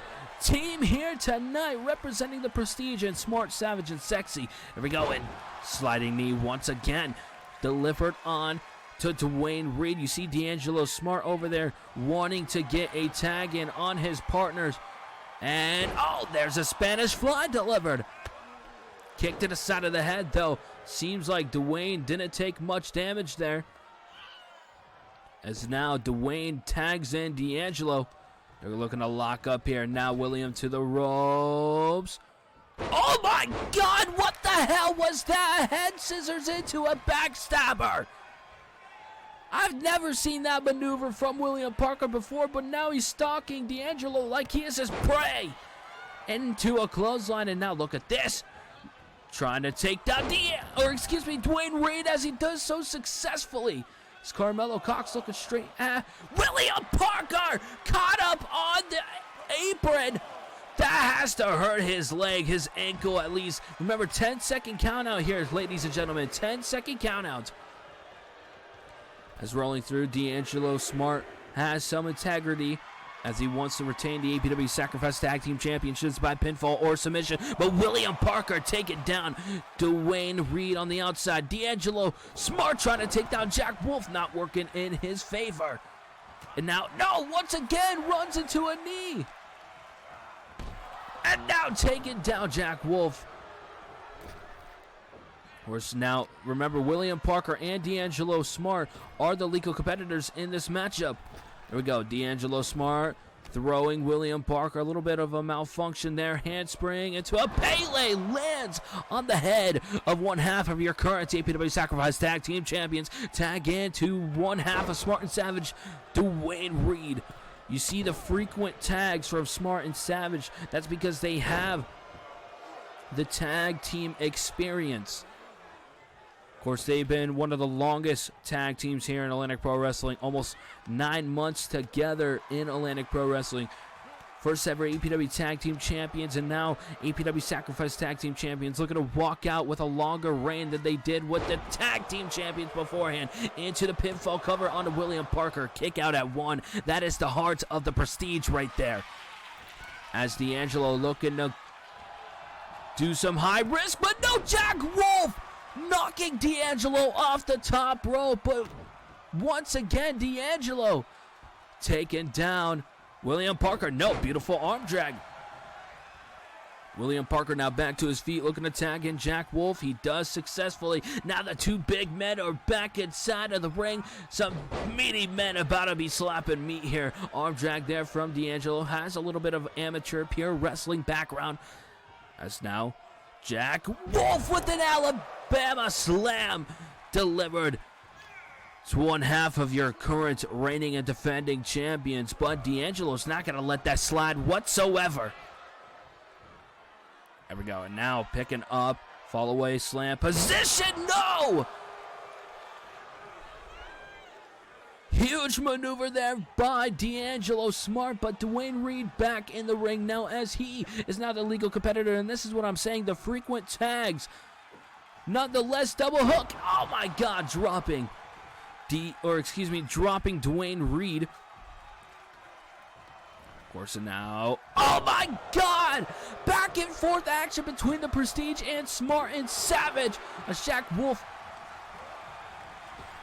team here tonight, representing the Prestige, and Smart, Savage, and Sexy. Here we go, and Sliding knee once again. Delivered on to Dwayne Reed. You see D'Angelo Smart over there wanting to get a tag in on his partners. And, oh, there's a Spanish fly delivered. Kick to the side of the head, though. Seems like Dwayne didn't take much damage there. As now Dwayne tags in D'Angelo. They're looking to lock up here. Now William to the ropes. Oh my God, what the hell was that? Head scissors into a backstabber. I've never seen that maneuver from William Parker before, but now he's stalking D'Angelo like he is his prey. Into a clothesline, and now look at this. Trying to take down Dwayne Reed as he does so successfully. It's Carmelo Cox looking straight at William Parker, caught up on the apron. That has to hurt his leg, his ankle at least. Remember, 10-second count out here, ladies and gentlemen. 10-second count out. As rolling through, D'Angelo Smart has some integrity as he wants to retain the APW Sacrifice Tag Team Championships by pinfall or submission. But William Parker taking down Dwayne Reed on the outside. D'Angelo Smart trying to take down Jack Wolf, not working in his favor. And now, no, once again runs into a knee. And now taking down Jack Wolf. Of course, now, remember, William Parker and D'Angelo Smart are the legal competitors in this matchup. There we go. D'Angelo Smart throwing William Parker. A little bit of a malfunction there. Handspring into a Pele. Lands on the head of one half of your current APW Sacrifice Tag Team Champions. Tag into one half of Smart and Savage, Dwayne Reed. You see the frequent tags from Smart and Savage. That's because they have the tag team experience. Of course, they've been one of the longest tag teams here in Atlantic Pro Wrestling. Almost 9 months together in Atlantic Pro Wrestling. First ever APW Tag Team Champions, and now APW Sacrifice Tag Team Champions, looking to walk out with a longer reign than they did with the Tag Team Champions beforehand. Into the pinfall cover onto William Parker. Kick out at 1. That is the heart of the Prestige right there. As D'Angelo looking to do some high risk, but no, Jack Wolf knocking D'Angelo off the top rope. But once again, D'Angelo taking down William Parker. No, beautiful arm drag. William Parker now back to his feet, looking to tag in Jack Wolf. He does successfully. Now the two big men are back inside of the ring. Some meaty men about to be slapping meat here. Arm drag there from D'Angelo. Has a little bit of amateur pure wrestling background. As now Jack Wolf with an Alabama slam delivered. It's one half of your current reigning and defending champions, but D'Angelo's not going to let that slide whatsoever. There we go, and now picking up, fall away slam position, no! Huge maneuver there by D'Angelo Smart, but Dwayne Reed back in the ring now as he is now the legal competitor, and this is what I'm saying, the frequent tags. Nonetheless, double hook, oh my God, dropping Dwayne Reed. Of course, and now, oh my God! Back and forth action between the Prestige and Smart and Savage. A Jack Wolf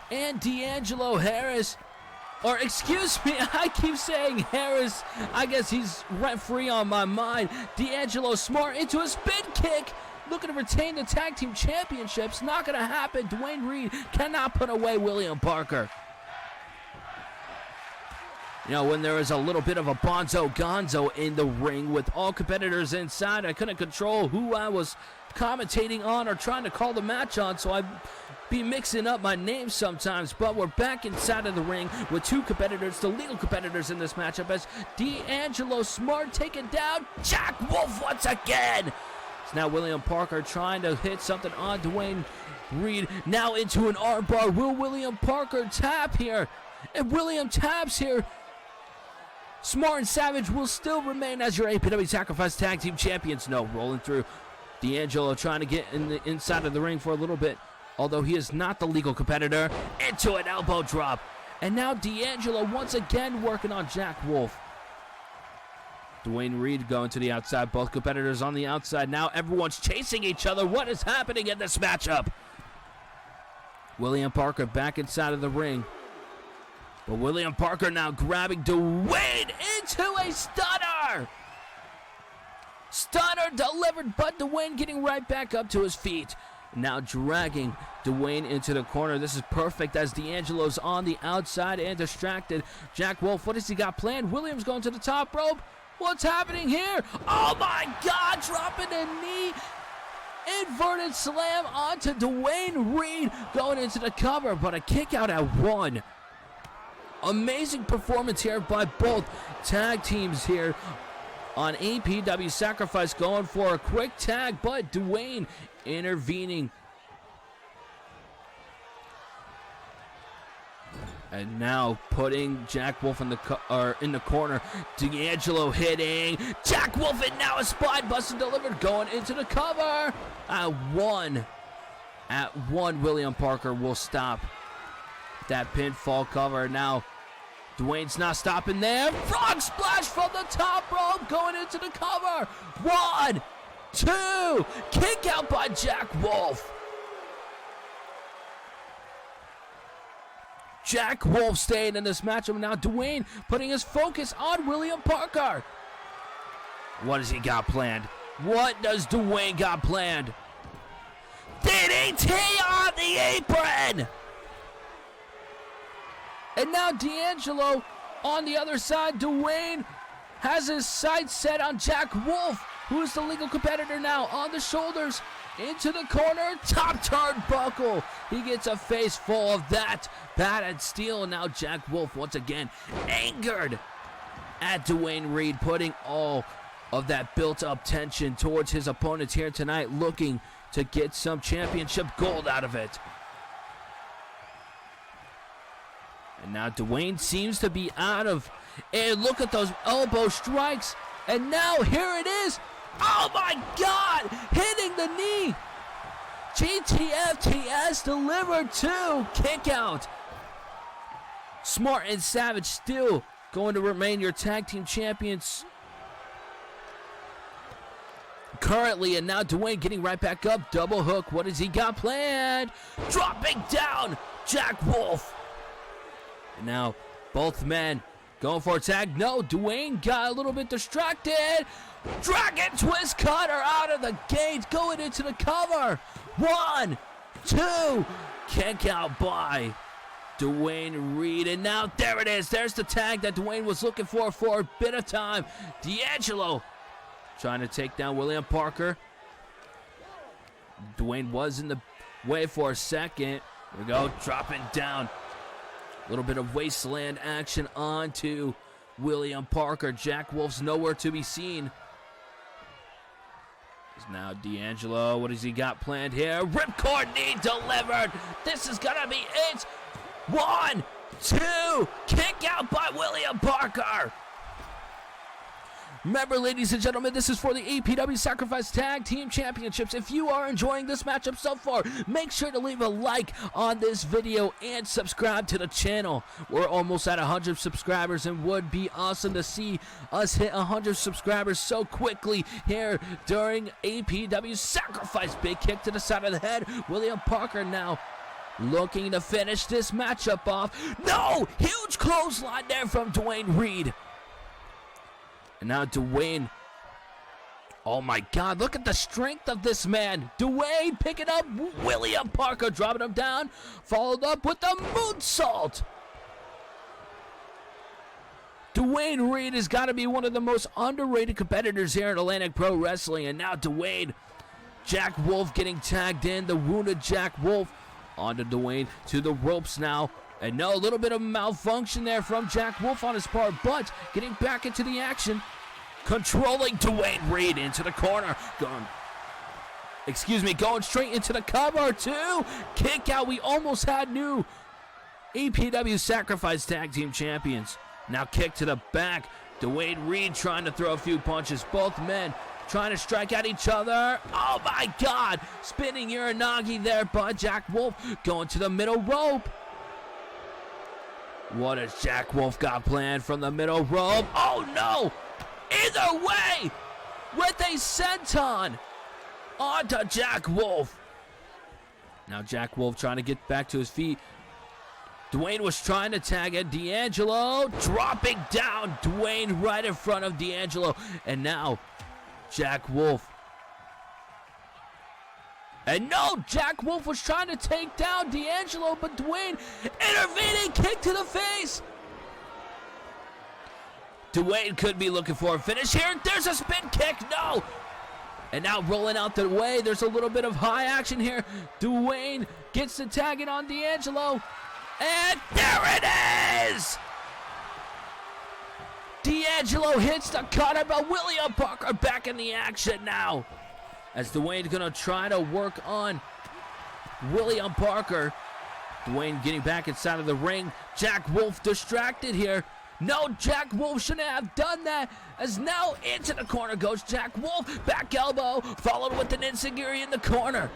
and D'Angelo Harris. Or excuse me, I keep saying Harris. I guess he's rent free on my mind. D'Angelo Smart into a spin kick. Looking to retain the tag team championships. Not going to happen. Dwayne Reed cannot put away William Parker. You know, when there was a little bit of a bonzo gonzo in the ring with all competitors inside, I couldn't control who I was commentating on or trying to call the match on, so I'd be mixing up my names sometimes. But we're back inside of the ring with two competitors, the legal competitors in this matchup, as D'Angelo Smart taking down Jack Wolf once again. It's now William Parker trying to hit something on Dwayne Reed. Now into an armbar. Will William Parker tap here? If William taps here, Smart and Savage will still remain as your APW Sacrifice Tag Team Champions. No, rolling through. D'Angelo trying to get in the inside of the ring for a little bit, although he is not the legal competitor. Into an elbow drop. And now D'Angelo once again working on Jack Wolf. Dwayne Reed going to the outside. Both competitors on the outside. Now everyone's chasing each other. What is happening in this matchup? William Parker back inside of the ring. But William Parker now grabbing Dwayne into a stunner. Stunner delivered, but Dwayne getting right back up to his feet. Now dragging Dwayne into the corner. This is perfect as D'Angelo's on the outside and distracted. Jack Wolf, what has he got planned? Williams going to the top rope. What's happening here? Oh my God, dropping a knee. Inverted slam onto Dwayne Reed going into the cover, but a kick out at 1. Amazing performance here by both tag teams here on APW Sacrifice, going for a quick tag, but Dwayne intervening. And now putting Jack Wolf in the corner. D'Angelo hitting. Jack Wolf, and now a spine buster delivered, going into the cover. At 1, William Parker will stop that pinfall cover. Now Dwayne's not stopping there. Frog splash from the top rope, going into the cover. 1, 2, kick out by Jack Wolf. Jack Wolf staying in this matchup. Now Dwayne putting his focus on William Parker. What has he got planned? What does Dwayne got planned? DDT on the apron! And now D'Angelo on the other side. Dwayne has his sights set on Jack Wolf, who is the legal competitor now, on the shoulders. Into the corner, top turnbuckle. He gets a face full of that padded steel. And now Jack Wolf once again angered at Dwayne Reed, putting all of that built-up tension towards his opponents here tonight, looking to get some championship gold out of it. And now Dwayne seems to be out of, and look at those elbow strikes. And now here it is. Oh my God! Hitting the knee. GTFTS delivered 2. Kick out. Smart and Savage still going to remain your tag team champions currently. And now Dwayne getting right back up. Double hook. What has he got planned? Dropping down Jack Wolf. And now both men going for a tag. No, Dwayne got a little bit distracted. Dragon twist cutter out of the gate, going into the cover. 1, 2, kick out by Dwayne Reed. And now there it is. There's the tag that Dwayne was looking for a bit of time. D'Angelo trying to take down William Parker. Dwayne was in the way for a second. Here we go, dropping down. A little bit of wasteland action onto William Parker. Jack Wolf's nowhere to be seen. Now D'Angelo, what has he got planned here? Ripcord knee delivered. This is gonna be it. 1, 2, kick out by William Parker. Remember, ladies and gentlemen, this is for the APW Sacrifice Tag Team Championships. If you are enjoying this matchup so far, make sure to leave a like on this video and subscribe to the channel. We're almost at 100 subscribers, and would be awesome to see us hit 100 subscribers so quickly here during APW Sacrifice. Big kick to the side of the head. William Parker now looking to finish this matchup off. No! Huge clothesline there from Dwayne Reed. And now Dwayne, oh my God, look at the strength of this man. Dwayne picking up William Parker, dropping him down, followed up with the moonsault. Dwayne Reed has got to be one of the most underrated competitors here in Atlantic Pro Wrestling. And now Dwayne, Jack Wolf getting tagged in, the wounded Jack Wolf onto Dwayne to the ropes now. And no, a little bit of malfunction there from Jack Wolf on his part, but getting back into the action, controlling Dwayne Reed into the corner. Going straight into the cover, 2. Kick out. We almost had new APW Sacrifice Tag Team Champions. Now kick to the back. Dwayne Reed trying to throw a few punches. Both men trying to strike at each other. Oh my God. Spinning Uranagi there by Jack Wolf. Going to the middle rope. What has Jack Wolf got planned from the middle rope? Oh no! either way with a senton onto Jack Wolf. Now Jack Wolf trying to get back to his feet. Dwayne was trying to tag it. D'Angelo dropping down. Dwayne right in front of D'Angelo. And now Jack Wolf. And no, Jack Wolf was trying to take down D'Angelo, but Dwayne intervening, kick to the face. Dwayne could be looking for a finish here. There's a spin kick, no. And now rolling out the way, there's a little bit of high action here. Dwayne gets the tag in on D'Angelo. And there it is! D'Angelo hits the cutter, but William Parker back in the action now. As Dwayne's gonna try to work on William Parker. Dwayne getting back inside of the ring. Jack Wolf distracted here. No, Jack Wolf shouldn't have done that. As now into the corner goes Jack Wolf. Back elbow, followed with an enziguri in the corner.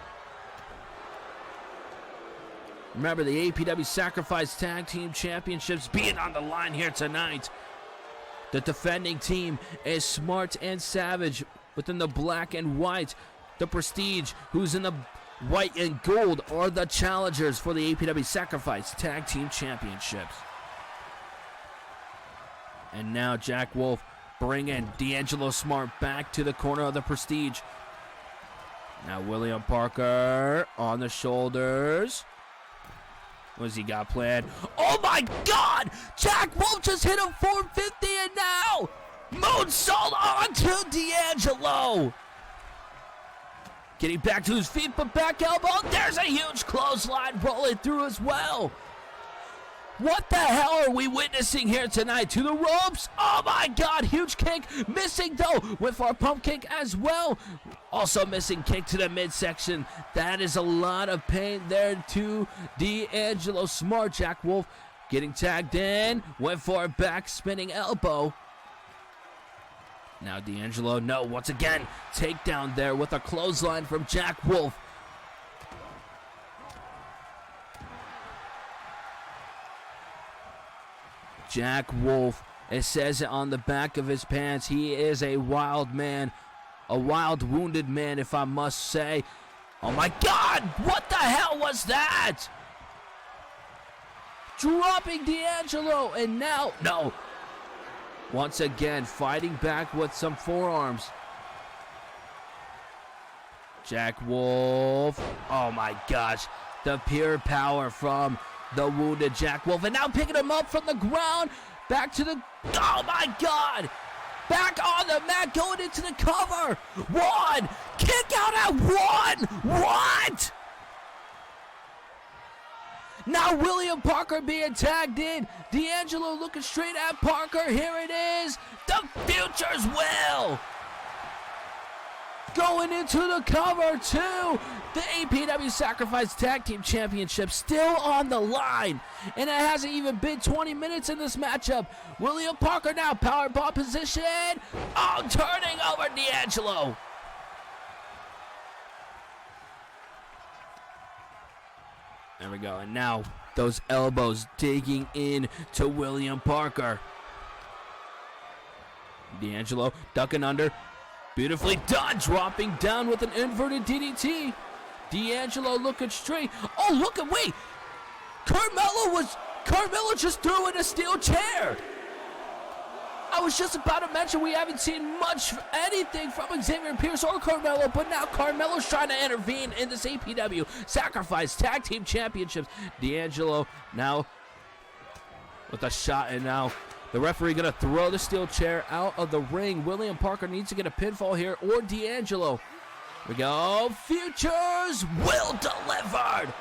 Remember, the APW Sacrifice Tag Team Championships being on the line here tonight. The defending team is Smart and Savage within the black and white. The Prestige, who's in the white and gold, are the challengers for the APW Sacrifice Tag Team Championships. And now Jack Wolf bringing D'Angelo Smart back to the corner of the Prestige. Now William Parker on the shoulders. What's he got planned? Oh my God! Jack Wolf just hit him 450 and now moonsault onto D'Angelo. Getting back to his feet, but back elbow. There's a huge clothesline rolling through as well. What the hell are we witnessing here tonight? To the ropes. Oh my God, huge kick. Missing though. Went for a pump kick as well. Also missing kick to the midsection. That is a lot of pain there to D'Angelo Smart. Jack Wolf getting tagged in. Went for a back spinning elbow. Now D'Angelo, no, once again, takedown there with a clothesline from Jack Wolf. Jack Wolf, it says it on the back of his pants. He is a wild man, a wild wounded man, if I must say. Oh my God, what the hell was that? Dropping D'Angelo, and now, no. Once again, fighting back with some forearms. Jack Wolf, oh my gosh, the pure power from the wounded Jack Wolf, and now picking him up from the ground, back to the, oh my God, back on the mat, going into the cover. One, kick out at one, what? Now William Parker being tagged in, D'Angelo looking straight at Parker, here it is, the Future's Will. Going into the cover too. The APW Sacrifice Tag Team Championship still on the line. And it hasn't even been 20 minutes in this matchup. William Parker now, powerbomb position. Oh, turning over D'Angelo. There we go. And now those elbows digging in to William Parker. D'Angelo ducking under. Beautifully done, dropping down with an inverted DDT. D'Angelo looking straight. Oh, look at, wait. Carmelo just threw in a steel chair. I was just about to mention we haven't seen much anything from Xavier Pierce or Carmelo, but now Carmelo's trying to intervene in this APW Sacrifice Tag Team Championships. D'Angelo now with a shot, and now the referee going to throw the steel chair out of the ring. William Parker needs to get a pinfall here, or D'Angelo. Here we go. Futures will delivered.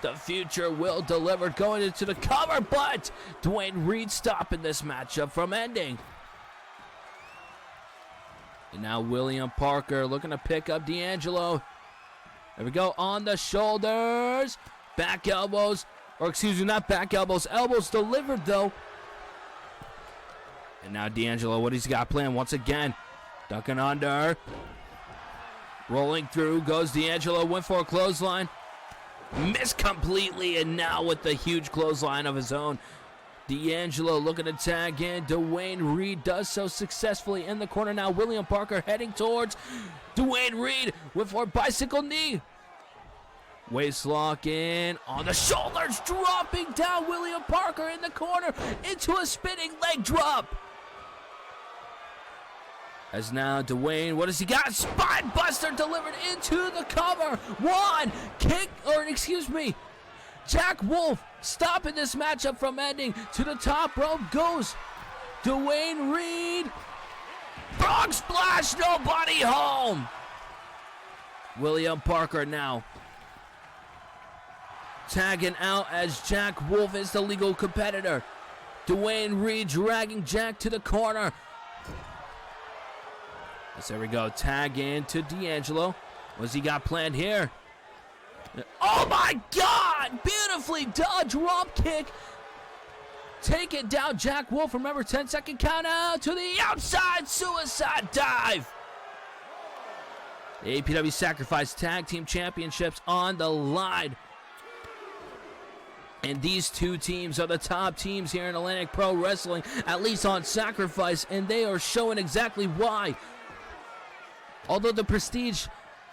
The Future will deliver, going into the cover, but Dwayne Reed stopping this matchup from ending. And now William Parker looking to pick up D'Angelo. There we go, on the shoulders. Back elbows, or excuse me, not back elbows. Elbows delivered though. And now D'Angelo, what he's got planned once again. Ducking under. Rolling through goes D'Angelo, went for a clothesline. Missed completely, and now with the huge clothesline of his own. D'Angelo looking to tag in. Dwayne Reed does so successfully in the corner now. William Parker heading towards Dwayne Reed with our bicycle knee. Waist lock in on the shoulders, dropping down William Parker in the corner into a spinning leg drop. As now Dwayne, what does he got? Spine buster delivered into the cover. One kick, or excuse me, Jack Wolf stopping this matchup from ending. To the top rope goes Dwayne Reed. Frog splash, nobody home. William Parker now tagging out as Jack Wolf is the legal competitor. Dwayne Reed dragging Jack to the corner. As there we go, tag in to D'Angelo. What's he got planned here? Oh my God! Beautifully done drop kick. Take it down, Jack Wolf. Remember, 10-second count out to the outside suicide dive. The APW Sacrifice Tag Team Championships on the line. And these two teams are the top teams here in Atlantic Pro Wrestling, at least on Sacrifice, and they are showing exactly why. Although the Prestige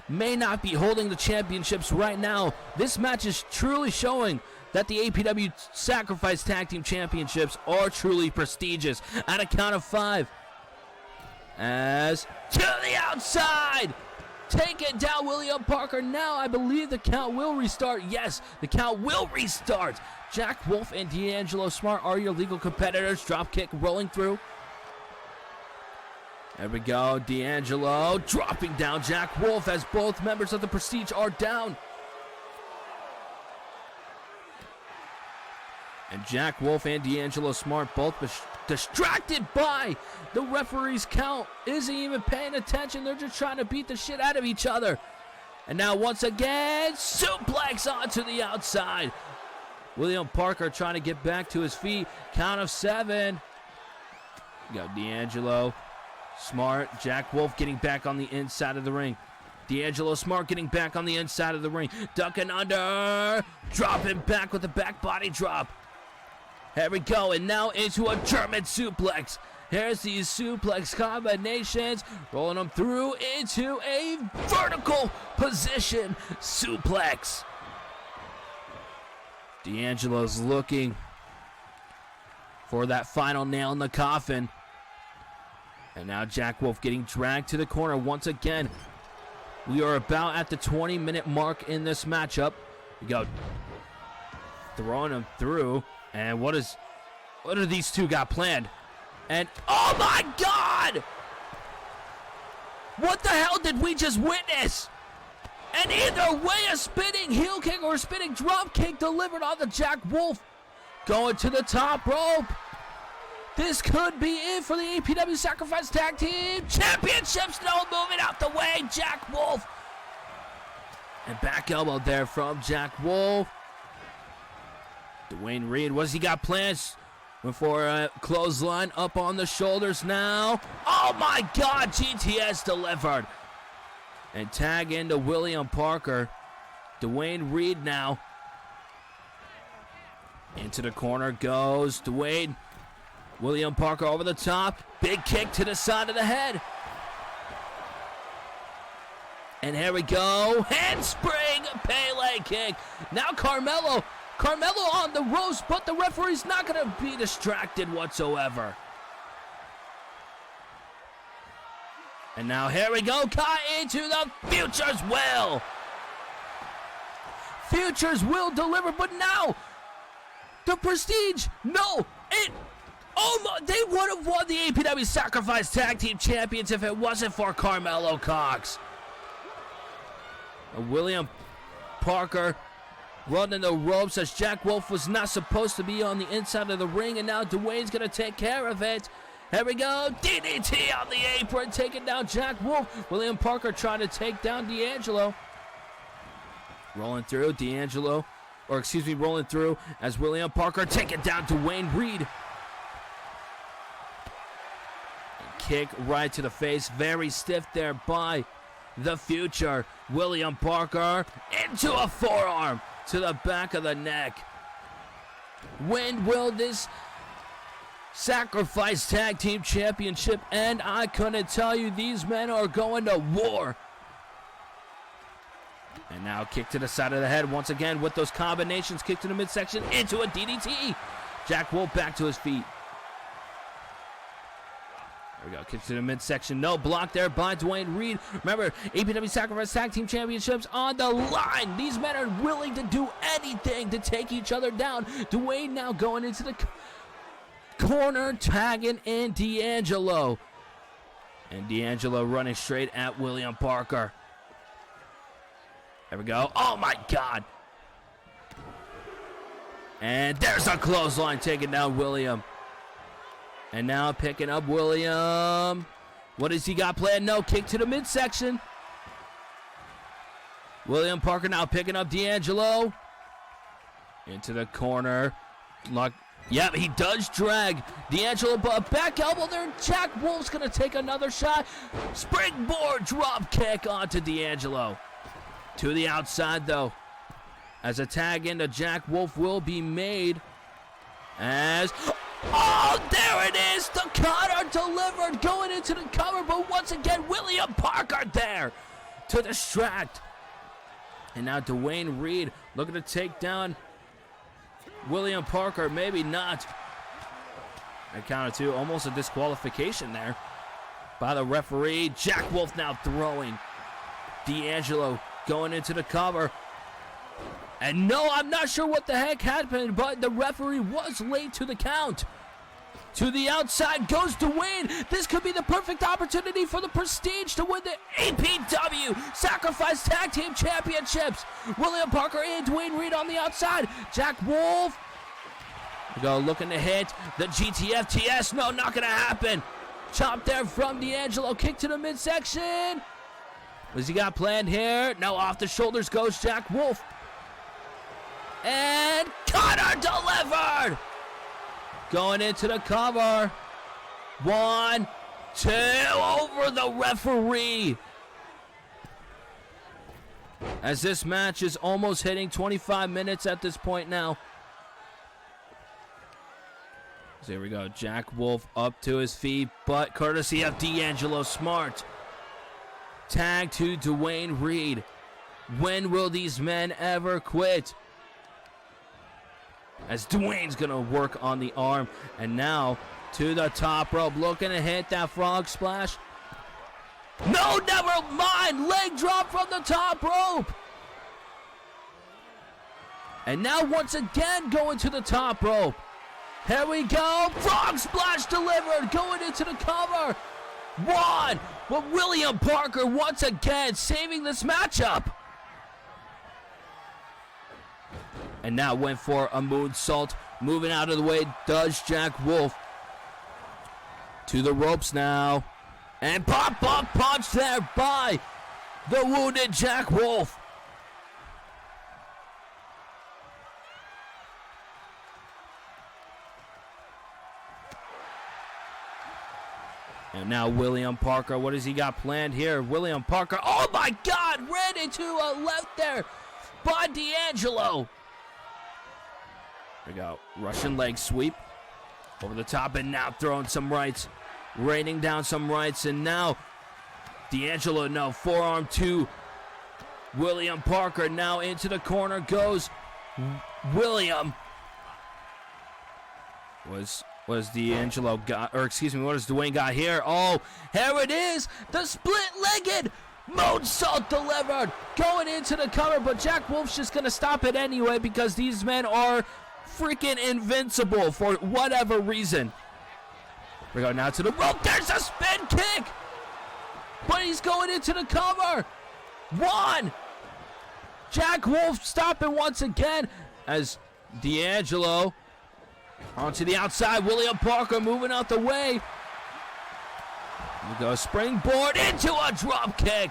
may not be holding the championships right now, this match is truly showing that the APW Sacrifice Tag Team Championships are truly prestigious. At a count of 5. As to the outside. Take it down, William Parker. Now I believe the count will restart. Yes, the count will restart. Jack Wolf and D'Angelo Smart are your legal competitors. Drop kick rolling through. There we go. D'Angelo dropping down Jack Wolf as both members of the Prestige are down. And Jack Wolf and D'Angelo Smart both distracted by the referee's count. Isn't even paying attention. They're just trying to beat the shit out of each other. And now once again, suplex onto the outside. William Parker trying to get back to his feet. Count of 7. We got D'Angelo Smart. Jack Wolf getting back on the inside of the ring. D'Angelo Smart getting back on the inside of the ring. Ducking under. Dropping back with a back body drop. Here we go, and now into a German suplex. Here's these suplex combinations, rolling them through into a vertical position suplex. D'Angelo's looking for that final nail in the coffin. And now Jack Wolf getting dragged to the corner once again. We are about at the 20-minute mark in this matchup. We go throwing him through. And what do these two got planned? And oh my God! What the hell did we just witness? And either way, a spinning heel kick or a spinning drop kick delivered on the Jack Wolf. Going to the top rope. This could be it for the APW Sacrifice Tag Team Championships. No, moving out the way, Jack Wolf. And back elbow there from Jack Wolf. Dwayne Reed, what's he got plans? Went for a clothesline up on the shoulders now. Oh my God, GTS delivered. And tag into William Parker. Dwayne Reed now. Into the corner goes Dwayne. William Parker over the top. Big kick to the side of the head. And here we go. Handspring Pele kick. Now Carmelo on the ropes, but the referee's not going to be distracted whatsoever. And now here we go, caught into the Future's Will. Future's Will deliver, but now the Prestige, no, they would have won the APW Sacrifice Tag Team Champions if it wasn't for Carmelo Cox. William Parker running the ropes as Jack Wolf was not supposed to be on the inside of the ring, and now Dwayne's going to take care of it. Here we go. DDT on the apron, taking down Jack Wolf. William Parker trying to take down D'Angelo. Rolling through rolling through as William Parker taking down Dwayne Reed. And kick right to the face. Very stiff there by the Future. William Parker into a forearm to the back of the neck. When will this Sacrifice Tag Team Championship, and I couldn't tell you, these men are going to war. And now kick to the side of the head once again with those combinations. Kick to the midsection into a DDT. Jack Wolf back to his feet. There we go. Kick to the midsection. No block there by Dwayne Reed. Remember, APW Sacrifice Tag Team Championships on the line. These men are willing to do anything to take each other down. Dwayne now going into the corner, tagging in D'Angelo. And D'Angelo running straight at William Parker. There we go. Oh my God. And there's a clothesline taking down William. And now picking up William. What does he got planned? No, kick to the midsection. William Parker now picking up D'Angelo. Into the corner. Lock. Yep, he does drag D'Angelo, but a back elbow there. Jack Wolf's going to take another shot. Springboard drop kick onto D'Angelo. To the outside, though, as a tag into Jack Wolf will be made. As, oh, there it is! The Conor delivered, going into the cover, but once again, William Parker there to distract. And now Dwayne Reed looking to take down William Parker, maybe not. I counted two, almost a disqualification there by the referee. Jack Wolf now throwing D'Angelo going into the cover. And no, I'm not sure what the heck happened, but the referee was late to the count. To the outside goes Dwayne. This could be the perfect opportunity for the Prestige to win the APW Sacrifice Tag Team Championships. William Parker and Dwayne Reed on the outside. Jack Wolf. We go looking to hit the GTFTS. No, not going to happen. Chop there from D'Angelo. Kick to the midsection. What's he got planned here? No, off the shoulders goes Jack Wolf. And Conor delivered. Going into the cover. 1, 2, over the referee. As this match is almost hitting 25 minutes at this point now. So here we go. Jack Wolf up to his feet, but courtesy of D'Angelo Smart. Tag to Dwayne Reed. When will these men ever quit? As Dwayne's going to work on the arm. And now to the top rope. Looking to hit that frog splash. No, never mind. Leg drop from the top rope. And now once again going to the top rope. Here we go. Frog splash delivered. Going into the cover. 1. But William Parker once again saving this matchup. And now went for a moonsault. Moving out of the way does Jack Wolf. To the ropes now. And pop-up punch there by the wounded Jack Wolf. And now William Parker, what has he got planned here? William Parker, oh my God, ran into a left there by D'Angelo. There we go, Russian leg sweep over the top, and now throwing some rights, raining down some rights, and now D'Angelo, no, forearm to William Parker. Now into the corner goes William. What has D'Angelo got, or excuse me, what has Dwayne got here? Oh, here it is, the split-legged moonsault delivered, going into the cover, but Jack Wolf's just gonna stop it anyway because these men are freaking invincible for whatever reason. We go now to the rope, there's a spin kick, but he's going into the cover. 1. Jack Wolf stopping once again as D'Angelo onto the outside. William Parker moving out the way. We go springboard into a drop kick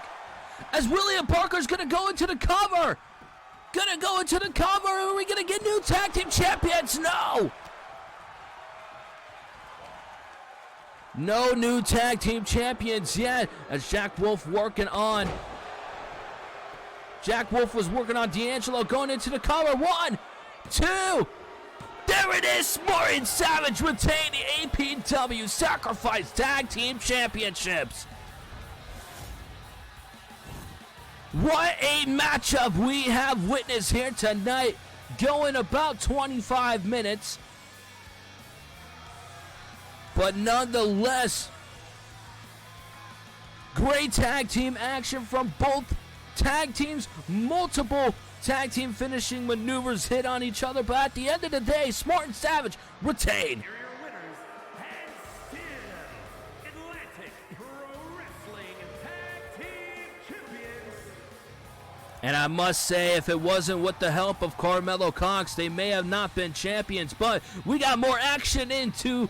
as William Parker's going to go into the cover. Going to go into the cover. Are we going to get new tag team champions? No. No new tag team champions yet as Jack Wolf working on. Jack Wolf was working on D'Angelo going into the cover. 1, 2. There There it is. Smart and Savage retain the APW Sacrifice Tag Team Championships. What a matchup we have witnessed here tonight, going about 25 minutes. But nonetheless, great tag team action from both tag teams. Multiple tag team finishing maneuvers hit on each other, but at the end of the day, Smart and Savage retain. Here are your winners, and still Atlantic Pro Wrestling Tag Team Champions. And I must say, if it wasn't with the help of Carmelo Cox, they may have not been champions, but we got more action into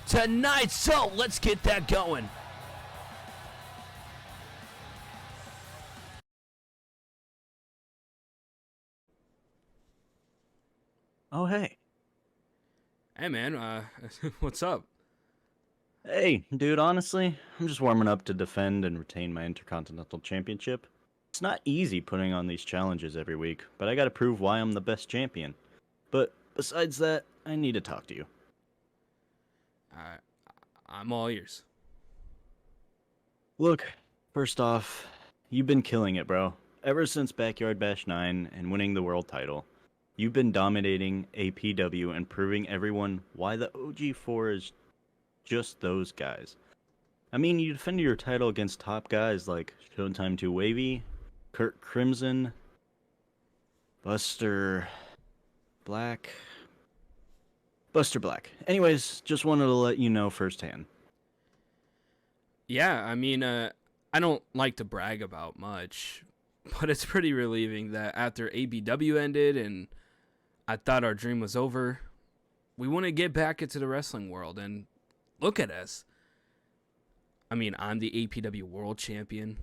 tonight, so let's get that going. Oh, hey. Hey, man, what's up? Hey, dude, honestly, I'm just warming up to defend and retain my Intercontinental Championship. It's not easy putting on these challenges every week, but I gotta prove why I'm the best champion. But besides that, I need to talk to you. I'm all ears. Look, first off, you've been killing it, bro. Ever since Backyard Bash 9 and winning the world title, you've been dominating APW and proving everyone why the OG4 is just those guys. I mean, you defended your title against top guys like Showtime 2 Wavy, Kurt Crimson, Buster Black. Anyways, just wanted to let you know firsthand. Yeah, I mean, I don't like to brag about much, but it's pretty relieving that after APW ended and I thought our dream was over, we want to get back into the wrestling world, and look at us. I mean, I'm the APW World Champion,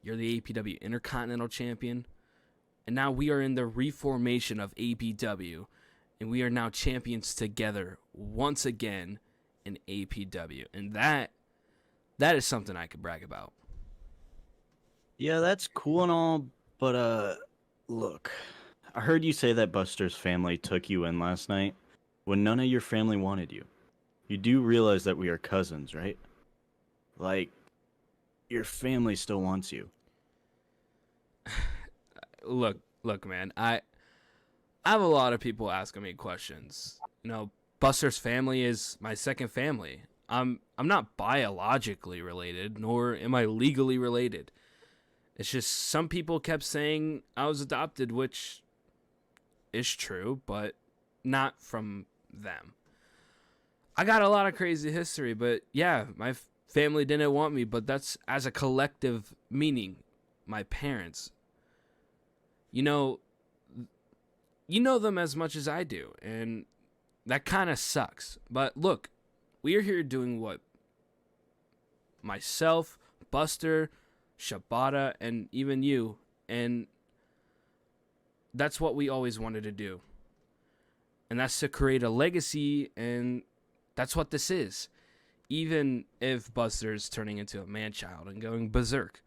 you're the APW Intercontinental Champion, and now we are in the reformation of APW, and we are now champions together once again in APW, and that is something I could brag about. Yeah, that's cool and all, but look, I heard you say that Buster's family took you in last night when none of your family wanted you. You do realize that we are cousins, right? Like, your family still wants you. Look, man, I have a lot of people asking me questions. You know, Buster's family is my second family. I'm not biologically related, nor am I legally related. It's just some people kept saying I was adopted, which is true, but not from them. I got a lot of crazy history, but yeah, my family didn't want me, but that's as a collective meaning, my parents. You know them as much as I do, and that kind of sucks. But look, we are here doing what myself, Buster, Shibata, and even you, and that's what we always wanted to do. And that's to create a legacy, and that's what this is. Even if Buster's turning into a man-child and going berserk.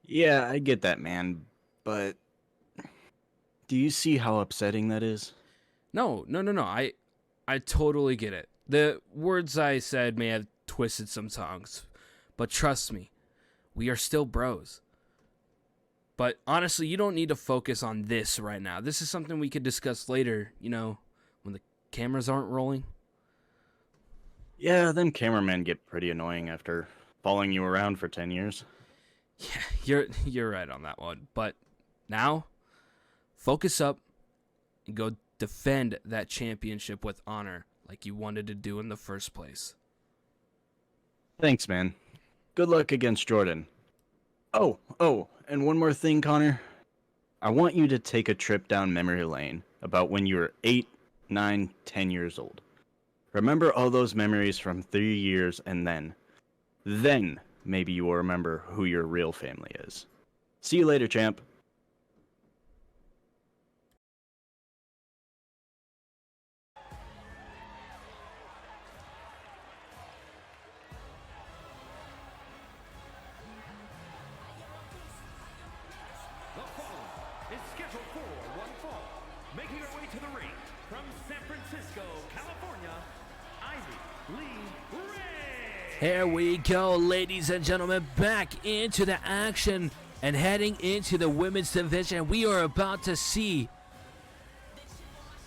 Yeah, I get that, man, but do you see how upsetting that is? No. I totally get it. The words I said may have twisted some tongues, but trust me, we are still bros. But honestly, you don't need to focus on this right now. This is something we could discuss later, when the cameras aren't rolling. Yeah, them cameramen get pretty annoying after following you around for 10 years. Yeah, you're right on that one. But now, focus up and go defend that championship with honor like you wanted to do in the first place. Thanks, man. Good luck against Jordan. Oh, and one more thing, Conor. I want you to take a trip down memory lane about when you were 8, 9, 10 years old. Remember all those memories from 3 years, and then maybe you will remember who your real family is. See you later, champ. The following is scheduled for one fall, making her way to the ring from San Francisco, California, Ivy Lee Ray. Here we go, ladies and gentlemen, back into the action and heading into the women's division. We are about to see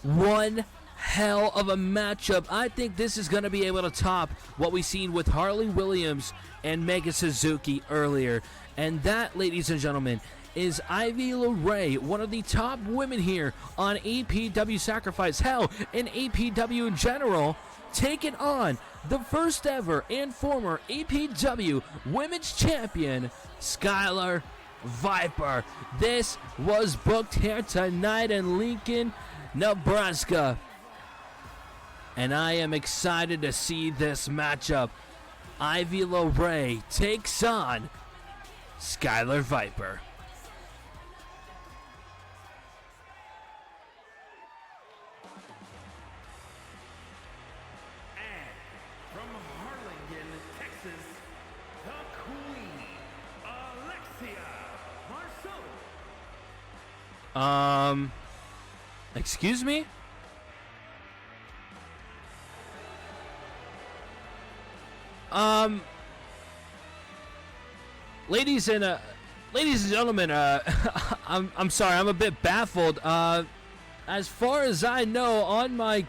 one hell of a matchup. I think this is going to be able to top what we've seen with Harley Williams and Megan Suzuki earlier. And that, ladies and gentlemen, is Ivy Laray, one of the top women here on APW Sacrifice. Hell, in APW in general, taking on the first ever and former APW Women's Champion, Skylar Viper. This was booked here tonight in Lincoln, Nebraska. And I am excited to see this matchup. Ivy Laray takes on Skylar Viper. And from Harlingen, Texas, the Queen, Alyssa Marcel. Excuse me? Ladies and gentlemen, I'm sorry, I'm a bit baffled. As far as I know, on my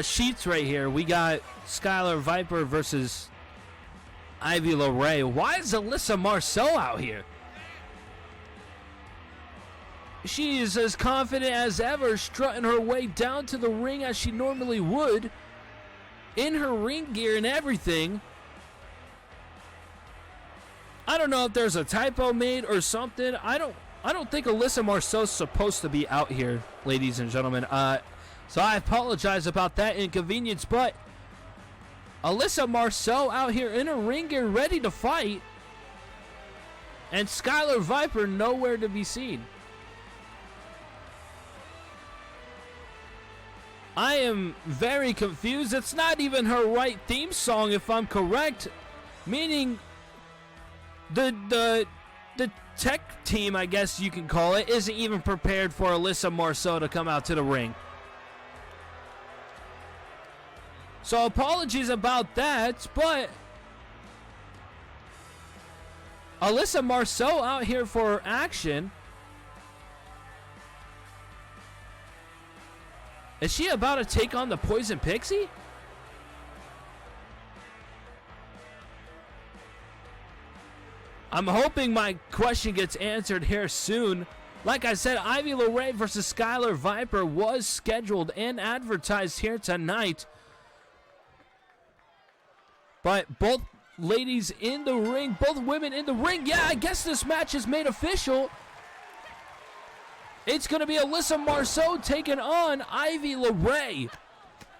sheets right here, we got Skylar Viper versus Ivy Laray. Why is Alyssa Marcel out here? She is as confident as ever, strutting her way down to the ring as she normally would, in her ring gear and everything. I don't know if there's a typo made or something. I don't think Alyssa Marcel's supposed to be out here, ladies and gentlemen. So I apologize about that inconvenience, but Alyssa Marcel out here in her ring gear ready to fight, and Skylar Viper nowhere to be seen. I am very confused. It's not even her right theme song, if I'm correct. Meaning, the tech team, I guess you can call it, isn't even prepared for Alyssa Marcel to come out to the ring. So apologies about that, but Alyssa Marcel out here for action. Is she about to take on the Poison Pixie? I'm hoping my question gets answered here soon. Like I said, Ivy Laray versus Skylar Viper was scheduled and advertised here tonight. But both ladies in the ring, both women in the ring. Yeah, I guess this match is made official. It's going to be Alyssa Marcel taking on Ivy Laray.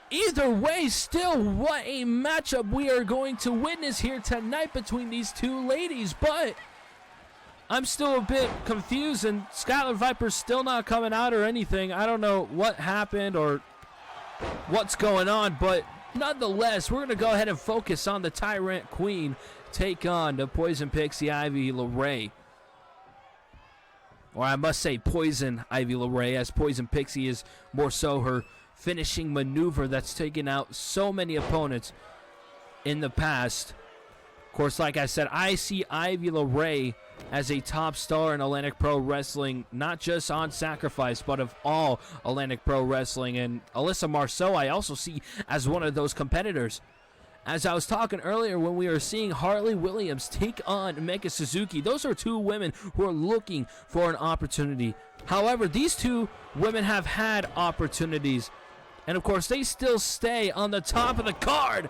Either way, still, what a matchup we are going to witness here tonight between these two ladies. But I'm still a bit confused, and Skylar Viper's still not coming out or anything. I don't know what happened or what's going on, but nonetheless, we're going to go ahead and focus on the Tyrant Queen take on the Poison Pixie Ivy Laray. Or I must say Poison Ivy Laray, as Poison Pixie is more so her finishing maneuver that's taken out so many opponents in the past. Of course, like I said, I see Ivy Laray as a top star in Atlantic Pro Wrestling, not just on Sacrifice, but of all Atlantic Pro Wrestling. And Alyssa Marcel I also see as one of those competitors. As I was talking earlier, when we were seeing Harley Williams take on Megan Suzuki, those are two women who are looking for an opportunity. However, these two women have had opportunities, and of course, they still stay on the top of the card.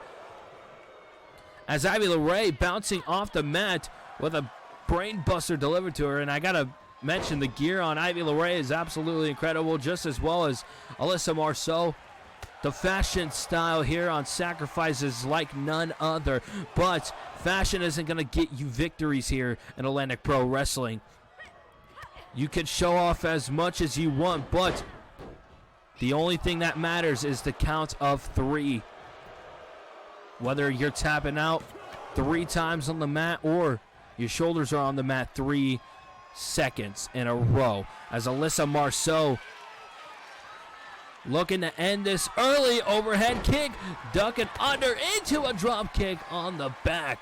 As Ivy Laray bouncing off the mat with a brain buster delivered to her, and I gotta mention the gear on Ivy Laray is absolutely incredible, just as well as Alyssa Marcel. The fashion style here on Sacrifice is like none other, but fashion isn't going to get you victories here in Atlantic Pro Wrestling. You can show off as much as you want, but the only thing that matters is the count of 3. Whether you're tapping out 3 times on the mat or your shoulders are on the mat 3 seconds in a row. As Alyssa Marcel looking to end this early. Overhead kick, ducking under into a drop kick on the back.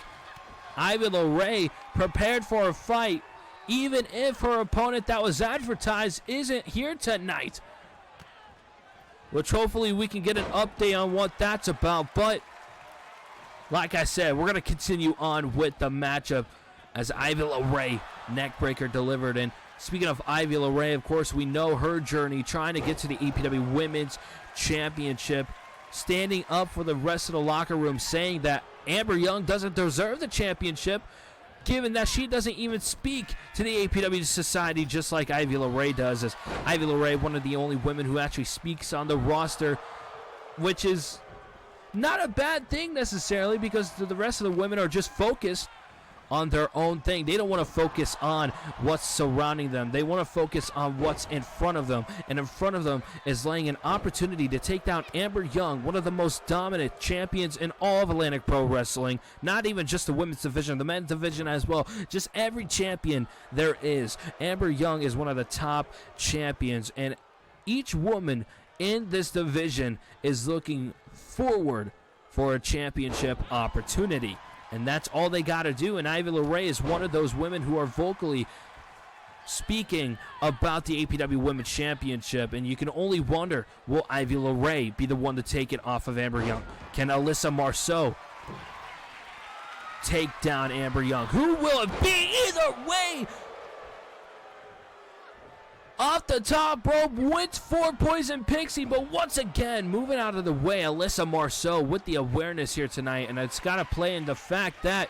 Ivy Laray prepared for a fight, even if her opponent that was advertised isn't here tonight. Which hopefully we can get an update on what that's about. But like I said, we're going to continue on with the matchup as Ivy Laray neckbreaker delivered. And speaking of Ivy Laray, of course, we know her journey trying to get to the APW Women's Championship, standing up for the rest of the locker room, saying that Amber Young doesn't deserve the championship, given that she doesn't even speak to the APW Society just like Ivy Laray does, as Ivy Laray, one of the only women who actually speaks on the roster, which is not a bad thing necessarily, because the rest of the women are just focused on their own thing. They don't want to focus on what's surrounding them. They want to focus on what's in front of them. And in front of them is laying an opportunity to take down Amber Young, one of the most dominant champions in all of Atlantic Pro Wrestling. Not even just the women's division, the men's division as well. Just every champion there is. Amber Young is one of the top champions. And each woman in this division is looking forward for a championship opportunity. And that's all they got to do. And Ivy Laray is one of those women who are vocally speaking about the APW Women's Championship. And you can only wonder, will Ivy Laray be the one to take it off of Amber Young? Can Alyssa Marcel take down Amber Young? Who will it be? Either way, off the top rope, wins for Poison Pixie, but once again, moving out of the way, Alyssa Marceau with the awareness here tonight, and it's got to play in the fact that,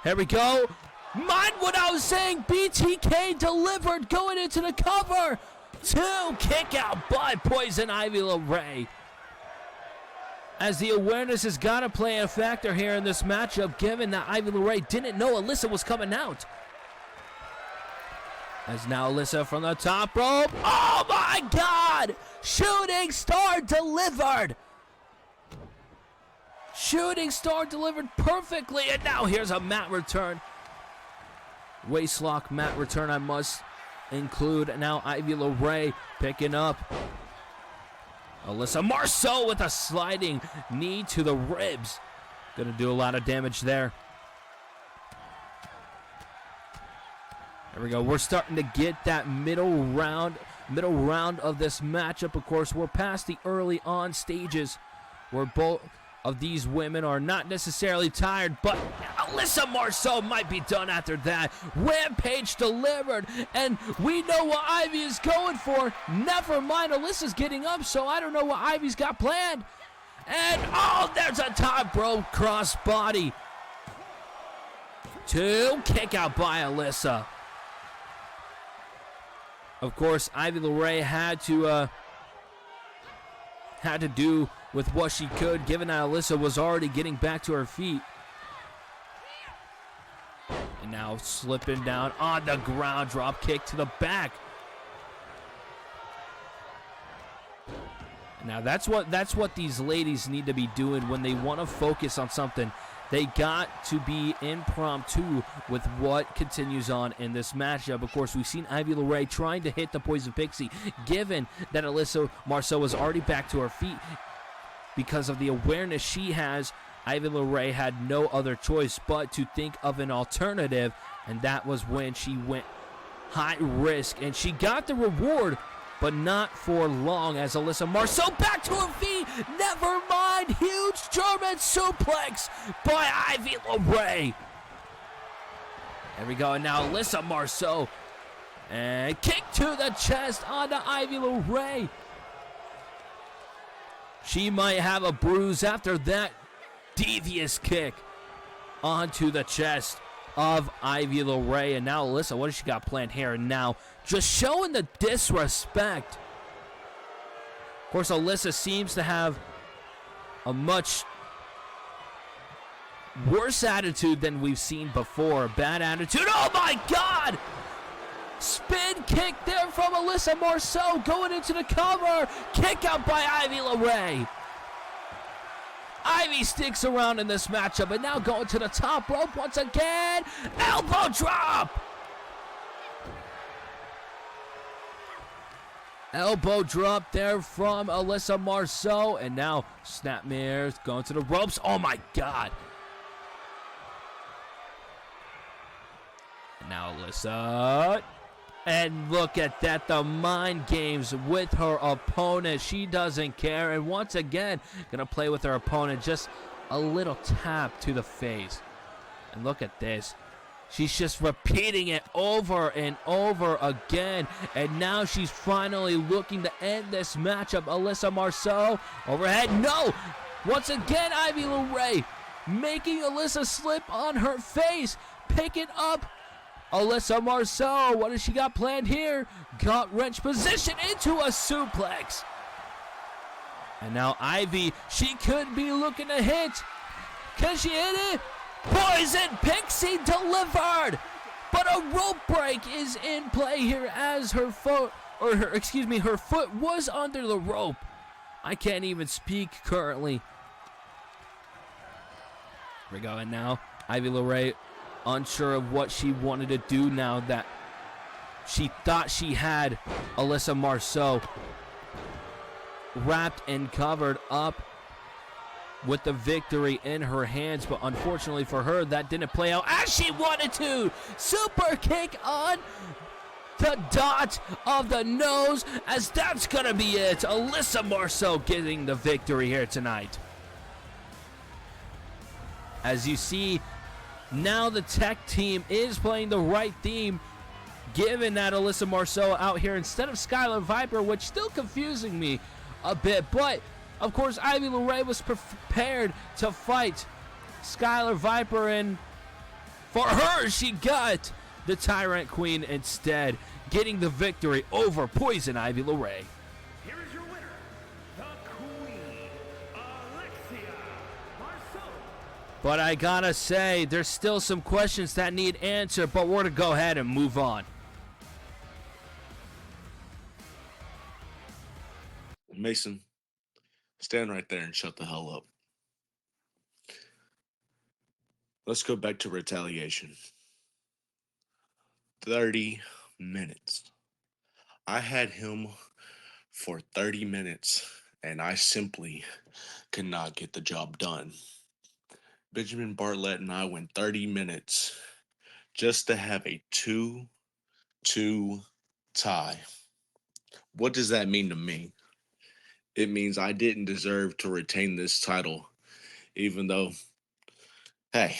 here we go, mind what I was saying, BTK delivered, going into the cover, 2 kick out by Poison Ivy Laray. As the awareness has got to play a factor here in this matchup, given that Ivy Laray didn't know Alyssa was coming out. As now Alyssa from the top rope. Oh my God! Shooting Star delivered! Shooting Star delivered perfectly, and now here's a mat return. Waistlock mat return, I must include. Now Ivy Laray picking up Alyssa Marceau with a sliding knee to the ribs. Gonna do a lot of damage there. There we go. We're starting to get that middle round of this matchup. Of course, we're past the early on stages where both of these women are not necessarily tired, but Alyssa Marceau might be done after that. Rampage delivered, and we know what Ivy is going for. Never mind, Alyssa's getting up, so I don't know what Ivy's got planned. And, oh, there's a top rope crossbody. 2 kick out by Alyssa. Of course, Ivy Laray had to do with what she could, given that Alyssa was already getting back to her feet. And now slipping down on the ground, drop kick to the back. Now that's what these ladies need to be doing when they want to focus on something. They got to be impromptu with what continues on in this matchup. Of course, we've seen Ivy Laray trying to hit the Poison Pixie, given that Alyssa Marceau was already back to her feet. Because of the awareness she has, Ivy Laray had no other choice but to think of an alternative, and that was when she went high risk, and she got the reward, but not for long, as Alyssa Marceau back to her feet. Never mind, huge German suplex by Ivy Laray. There we go, and now Alyssa Marceau, and kick to the chest onto Ivy Laray. She might have a bruise after that devious kick onto the chest of Ivy Laray. And now Alyssa, what has she got planned here? And now just showing the disrespect. Of course, Alyssa seems to have a much worse attitude than we've seen before. Bad attitude. Oh my God! Spin kick there from Alyssa Marceau, going into the cover. Kick out by Ivy Laray. Ivy sticks around in this matchup, and now going to the top rope once again. Elbow drop. Elbow drop there from Alyssa Marcel. And now Snapmare's going to the ropes. Oh my God. And now Alyssa. And look at that, the mind games with her opponent. She doesn't care. And once again, gonna play with her opponent. Just a little tap to the face. And look at this. She's just repeating it over and over again. And now she's finally looking to end this matchup. Alyssa Marcel overhead. No! Once again, Ivy Laray making Alyssa slip on her face. Picking up Alyssa Marcel. What has she got planned here? Got wrench position into a suplex. And now Ivy, she could be looking to hit. Can she hit it? Poison Pixie delivered, but a rope break is in play here as her foot was under the rope. I can't even speak currently. We're going now. Ivy Laray unsure of what she wanted to do now that she thought she had Alyssa Marcel wrapped and covered up with the victory in her hands, but unfortunately for her, that didn't play out as she wanted to. Super kick on the dot of the nose, as that's gonna be it. Alyssa Marcel getting the victory here tonight. As you see, now the tech team is playing the right theme, given that Alyssa Marcel out here instead of Skylar Viper, which still confusing me a bit, but of course, Ivy Laray was prepared to fight Skylar Viper, and for her, she got the Tyrant Queen instead, getting the victory over Poison Ivy Laray. Here is your winner, the Queen, Alyssa Marcel. But I gotta say, there's still some questions that need answered, but we're gonna go ahead and move on. Mason, stand right there and shut the hell up. Let's go back to retaliation. 30 minutes. I had him for 30 minutes, and I simply could not get the job done. Benjamin Bartlett and I went 30 minutes just to have a 2-2 tie. What does that mean to me? It means I didn't deserve to retain this title, even though, hey,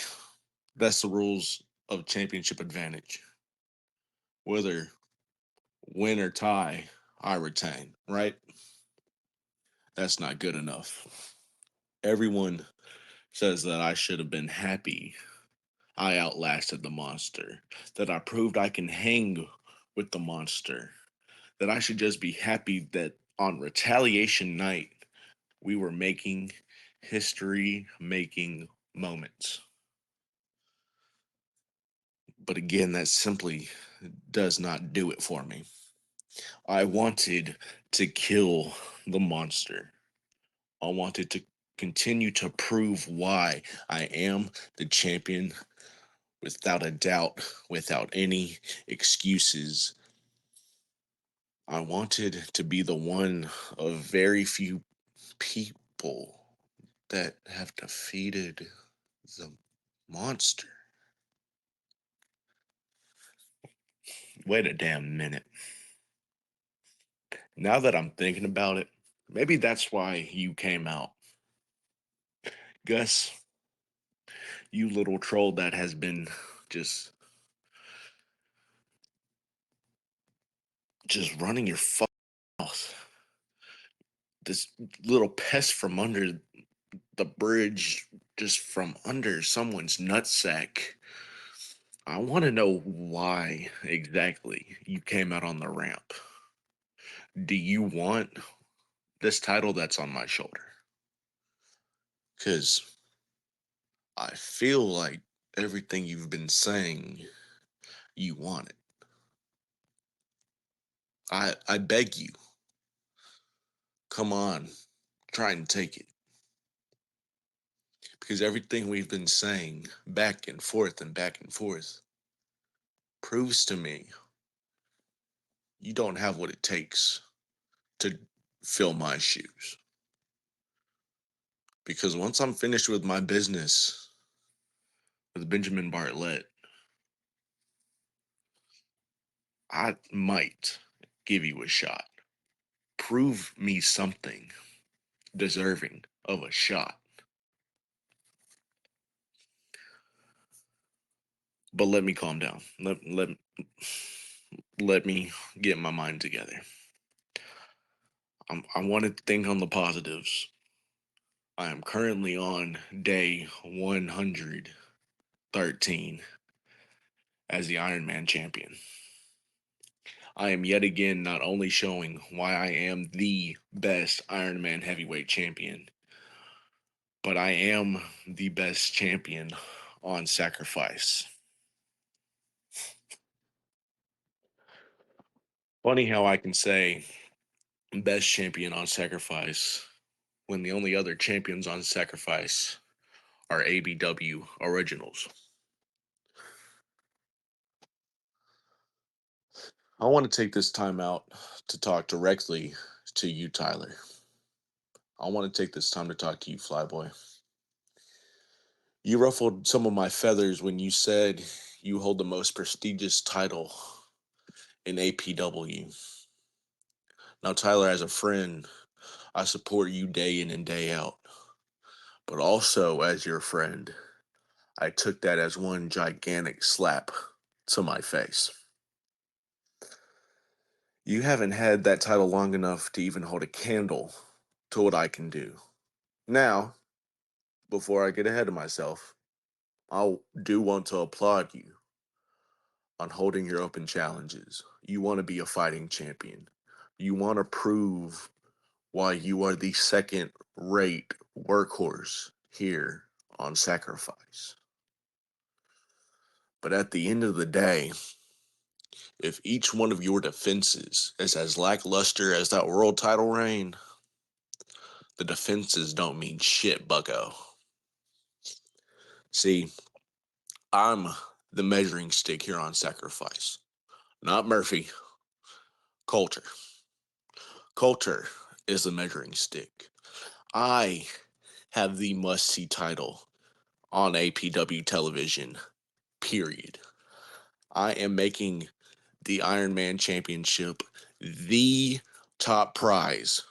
that's the rules of championship advantage. Whether win or tie, I retain, right? That's not good enough. Everyone says that I should have been happy I outlasted the monster, that I proved I can hang with the monster, that I should just be happy that on retaliation night, we were making history-making moments. But again, that simply does not do it for me. I wanted to kill the monster. I wanted to continue to prove why I am the champion without a doubt, without any excuses. I wanted to be the one of very few people that have defeated the monster. Wait a damn minute. Now that I'm thinking about it, maybe that's why you came out. Gus, you little troll that has been just running your mouth. This little pest from under the bridge, just from under someone's nutsack. I want to know why exactly you came out on the ramp. Do you want this title that's on my shoulder? Because I feel like everything you've been saying, you want it. I beg you. Come on, try and take it. Because everything we've been saying back and forth proves to me you don't have what it takes to fill my shoes. Because once I'm finished with my business with Benjamin Bartlett, I might give you a shot. Prove me something deserving of a shot. But let me calm down. Let me get my mind together. I want to think on the positives. I am currently on day 113 as the Iron Man champion. I am yet again not only showing why I am the best Iron Man heavyweight champion, but I am the best champion on Sacrifice. Funny how I can say best champion on Sacrifice when the only other champions on Sacrifice are APW originals. I want to take this time out to talk directly to you, Tyler. I want to take this time to talk to you, Flyboy. You ruffled some of my feathers when you said you hold the most prestigious title in APW. Now, Tyler, as a friend, I support you day in and day out. But also, as your friend, I took that as one gigantic slap to my face. You haven't had that title long enough to even hold a candle to what I can do. Now, before I get ahead of myself, I do want to applaud you on holding your open challenges. You want to be a fighting champion. You want to prove why you are the second rate workhorse here on Sacrifice. But at the end of the day, if each one of your defenses is as lackluster as that world title reign, the defenses don't mean shit, bucko. See, I'm the measuring stick here on Sacrifice. Not Murphy. Coulter. Coulter is the measuring stick. I have the must-see title on APW television, period. I am making the Iron Man Championship the top prize,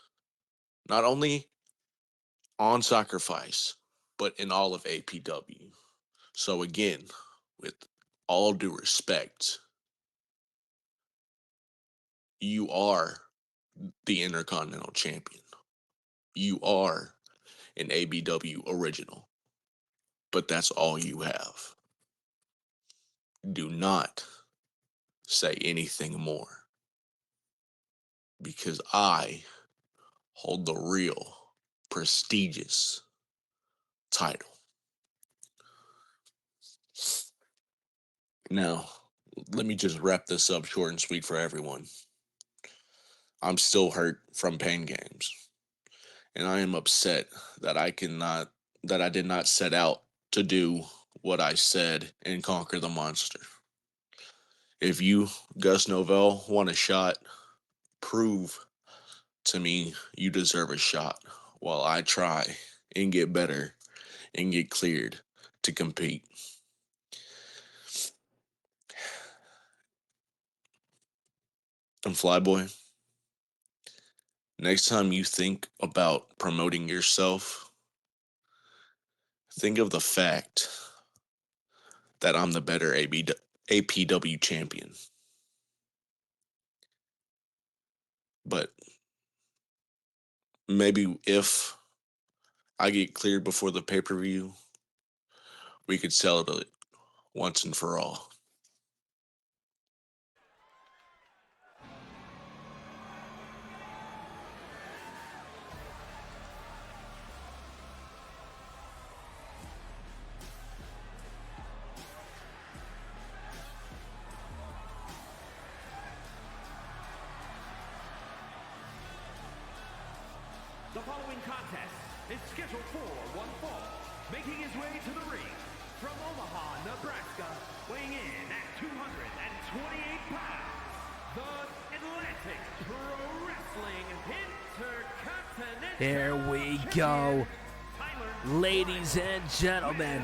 not only on Sacrifice, but in all of APW. So again, with all due respect, you are the Intercontinental Champion. You are an ABW original. But that's all you have. Do not say anything more. Because I hold the real prestigious title. Now, let me just wrap this up short and sweet for everyone. I'm still hurt from Pain Games. And I am upset that I did not set out to do what I said and conquer the monster. If you, Gus Novell, want a shot, prove to me you deserve a shot while I try and get better and get cleared to compete. And Flyboy, next time you think about promoting yourself, think of the fact that I'm the better APW champion. But maybe if I get cleared before the pay-per-view, we could settle it once and for all. The following contest is scheduled for one fall, making his way to the ring from Omaha, Nebraska, weighing in at 228 pounds, the Atlantic Pro Wrestler Here we go. Ladies and gentlemen,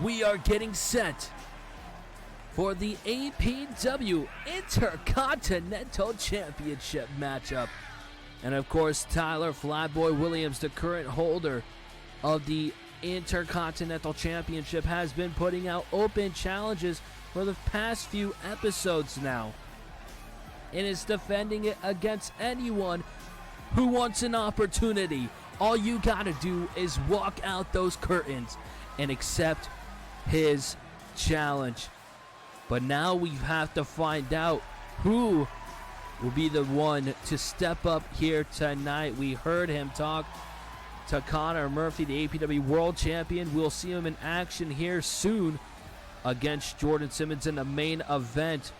we are getting set for the APW Intercontinental Championship matchup. And of course, Tyler Flyboy Williams, the current holder of the Intercontinental Championship, has been putting out open challenges for the past few episodes now, and is defending it against anyone who wants an opportunity. All you gotta do is walk out those curtains and accept his challenge. But now we have to find out who will be the one to step up here tonight. We heard him talk to Conor Murphy, the APW World Champion. We'll see him in action here soon against Jordan Simmons in the main event.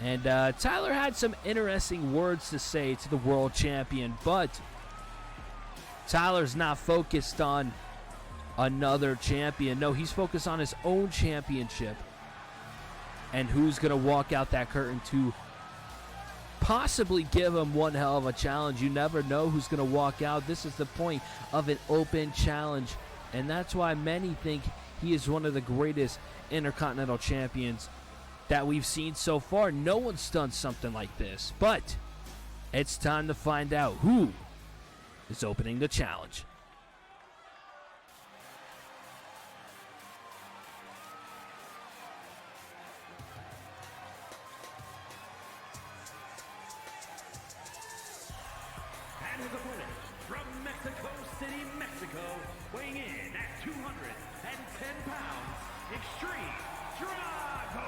And Tyler had some interesting words to say to the World Champion, but Tyler's not focused on another champion. No, he's focused on his own championship and who's going to walk out that curtain to possibly give him one hell of a challenge. You never know who's going to walk out. This is the point of an open challenge, and that's why many think he is one of the greatest Intercontinental champions that we've seen so far. No one's done something like this, but it's time to find out who is opening the challenge. And his opponent from Mexico City, Mexico, weighing in at 210 pounds, Extreme Drago.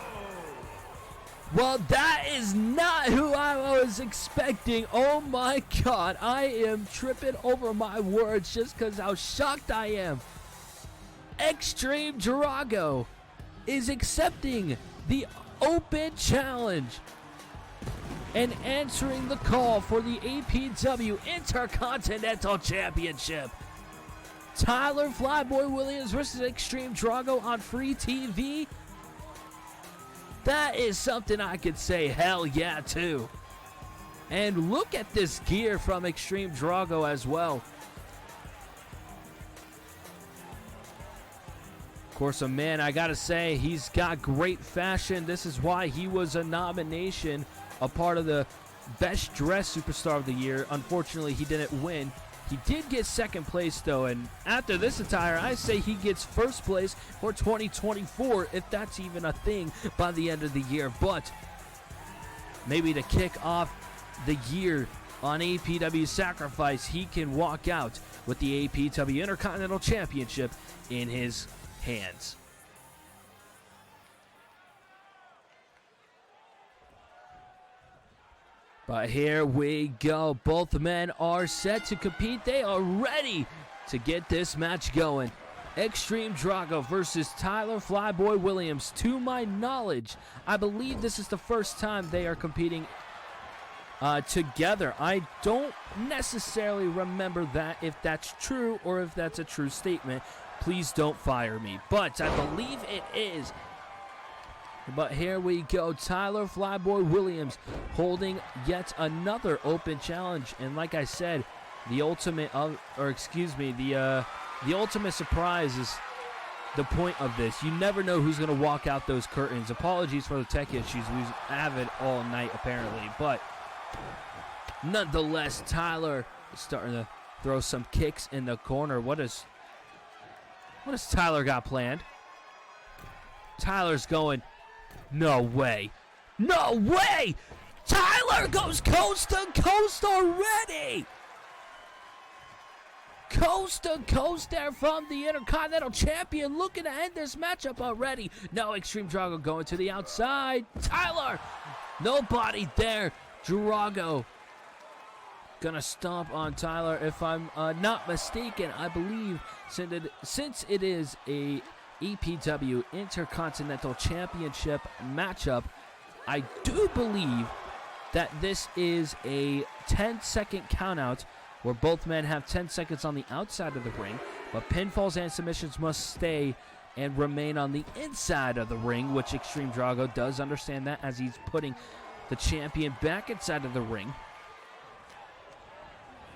Well, that is not who I was expecting. Oh my God, I am tripping over my words just because how shocked I am. Extreme Drago is accepting the open challenge and answering the call for the APW Intercontinental Championship. Tyler Flyboy Williams versus Extreme Drago on free TV. That is something I could say hell yeah to. And look at this gear from Extreme Drago as well. Of course, a man, I gotta say, he's got great fashion. This is why he was a nomination, a part of the Best Dressed Superstar of the Year. Unfortunately, he didn't win. He did get second place, though, and after this attire, I say he gets first place for 2024, if that's even a thing, by the end of the year. But maybe to kick off the year on APW Sacrifice, he can walk out with the APW Intercontinental Championship in his hands. But here we go. Both men are set to compete. They are ready to get this match going. Extreme Drago versus Tyler Flyboy Williams. To my knowledge, I believe this is the first time they are competing together. I don't necessarily remember that, if that's true or if that's a true statement. Please don't fire me. But I believe it is. But here we go, Tyler Flyboy Williams holding yet another open challenge, and like I said, the ultimate, the ultimate surprise is the point of this. You never know who's going to walk out those curtains. Apologies for the tech issues. We have it all night apparently, but nonetheless, Tyler is starting to throw some kicks in the corner. What does Tyler got planned? Tyler's going. No way. No way! Tyler goes coast to coast already! Coast to coast there from the Intercontinental Champion, looking to end this matchup already. No, Extreme Drago going to the outside. Tyler! Nobody there. Drago gonna stomp on Tyler, if I'm not mistaken. I believe since it is a APW Intercontinental Championship matchup, I do believe that this is a 10-second countout where both men have 10 seconds on the outside of the ring, but pinfalls and submissions must stay and remain on the inside of the ring, which Extreme Drago does understand that, as he's putting the champion back inside of the ring.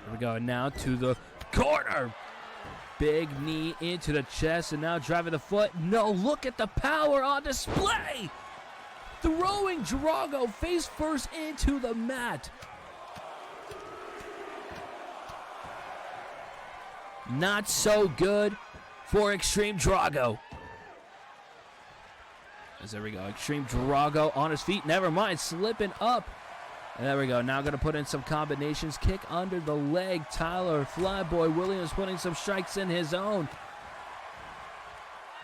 Here we go. Now to the corner. Big knee into the chest and now driving the foot. No, look at the power on display. Throwing Drago face first into the mat. Not so good for Extreme Drago. As there we go. Extreme Drago on his feet. Never mind. Slipping up. And there we go. Now going to put in some combinations. Kick under the leg. Tyler Flyboy Williams putting some strikes in his own.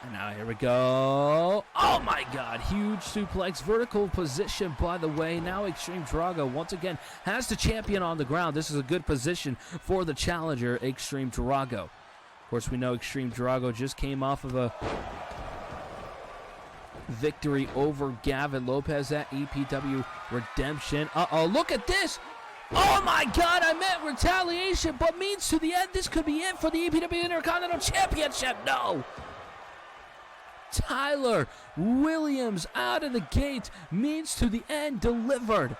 And now here we go. Oh my God. Huge suplex. Vertical position, by the way. Now Extreme Drago once again has the champion on the ground. This is a good position for the challenger, Extreme Drago. Of course, we know Extreme Drago just came off of a victory over Gavin Lopez at APW Redemption. Uh-oh, look at this. Oh my God, I meant retaliation, but means to the end. This could be it for the APW Intercontinental Championship. No. Tyler Williams out of the gate, means to the end, delivered.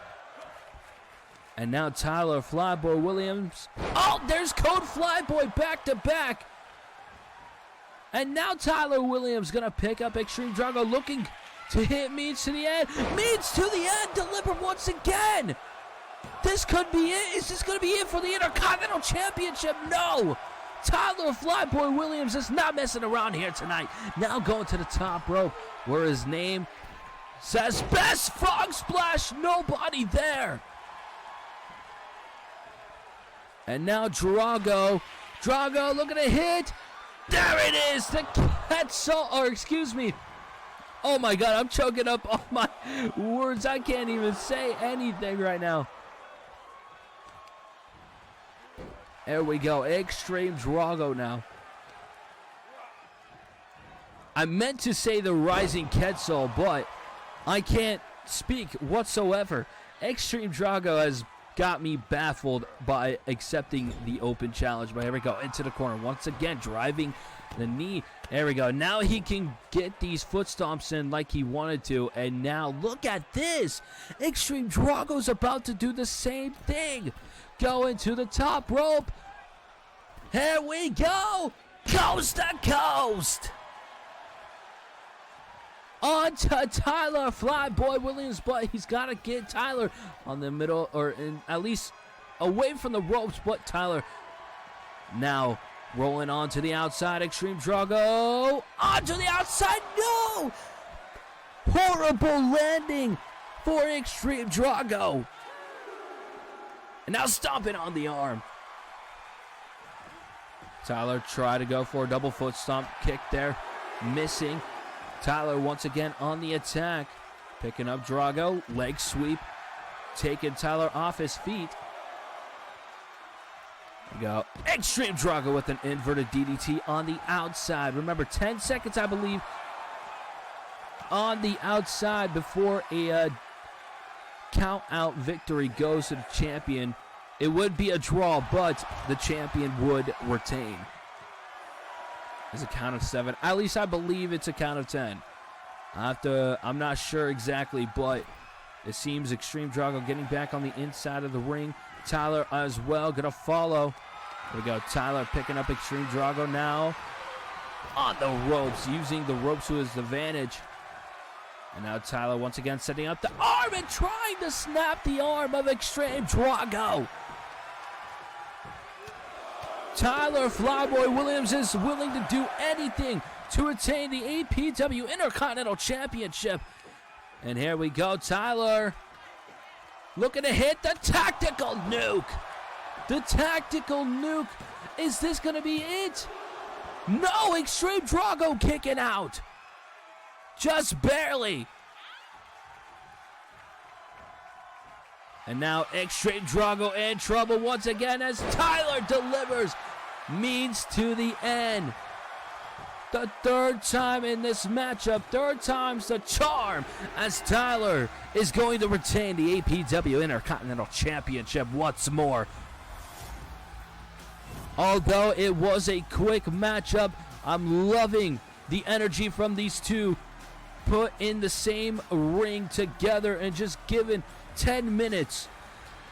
And now Tyler Flyboy Williams. Oh, there's Code Flyboy back to back. And now Tyler Williams gonna pick up Extreme Drago, looking to hit means to the end. Means to the end, delivered once again. This could be it. Is this gonna be it for the Intercontinental Championship? No. Tyler Flyboy Williams is not messing around here tonight. Now going to the top rope where his name says Best Frog Splash. Nobody there. And now Drago. Drago looking to hit. There it is. The Quetzal, or excuse me. Oh my God, I'm choking up all my words. I can't even say anything right now. There we go. Extreme Drago now. I meant to say the Rising Quetzal, but I can't speak whatsoever. Extreme Drago has got me baffled by accepting the open challenge. But here we go. Into the corner. Once again, driving the knee. There we go. Now he can get these foot stomps in like he wanted to. And now look at this. Extreme Drago's about to do the same thing. Going to the top rope. Here we go. Coast to coast. On to Tyler Flyboy Williams, but he's got to get Tyler on the middle, or at least away from the ropes. But Tyler now rolling on to the outside. Extreme Drago onto the outside. No! Horrible landing for Extreme Drago. And now stomping on the arm. Tyler tried to go for a double foot stomp kick there. Missing. Tyler once again on the attack. Picking up Drago. Leg sweep. Taking Tyler off his feet. We go. Extreme Drago with an inverted DDT on the outside. Remember, 10 seconds, I believe, on the outside before a count out victory goes to the champion. It would be a draw, but the champion would retain. It's a count of 7. At least I believe it's a count of 10. I'm not sure exactly, but it seems Extreme Drago getting back on the inside of the ring. Tyler as well, gonna follow. There we go. Tyler picking up Extreme Drago now on the ropes, using the ropes to his advantage. And now Tyler once again setting up the arm and trying to snap the arm of Extreme Drago. Tyler Flyboy Williams is willing to do anything to retain the APW Intercontinental Championship. And here we go, Tyler looking to hit the tactical nuke. The tactical nuke. Is this going to be it? No, Extreme Drago kicking out. Just barely. And now Extreme Drago in trouble once again as Tyler delivers means to the end. The third time in this matchup, third time's the charm, as Tyler is going to retain the APW Intercontinental Championship once more. Although it was a quick matchup, I'm loving the energy from these two put in the same ring together and just given 10 minutes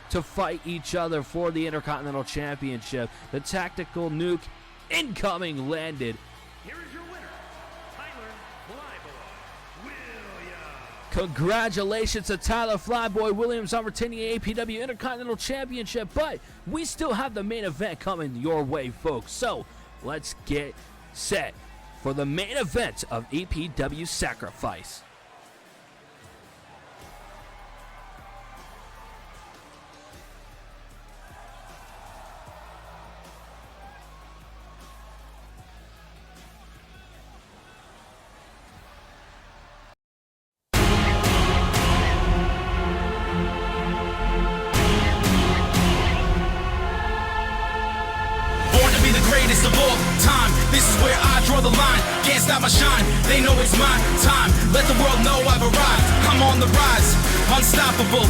to fight each other for the Intercontinental Championship. The tactical nuke incoming landed. Here is your winner, Tyler Flyboy Williams. Congratulations to Tyler Flyboy Williams on retaining the APW Intercontinental Championship, but we still have the main event coming your way, folks. So let's get set for the main event of APW Sacrifice. Of all time, this is where I draw the line. Can't stop my shine, they know it's my time. Let the world know I've arrived. I'm on the rise, unstoppable.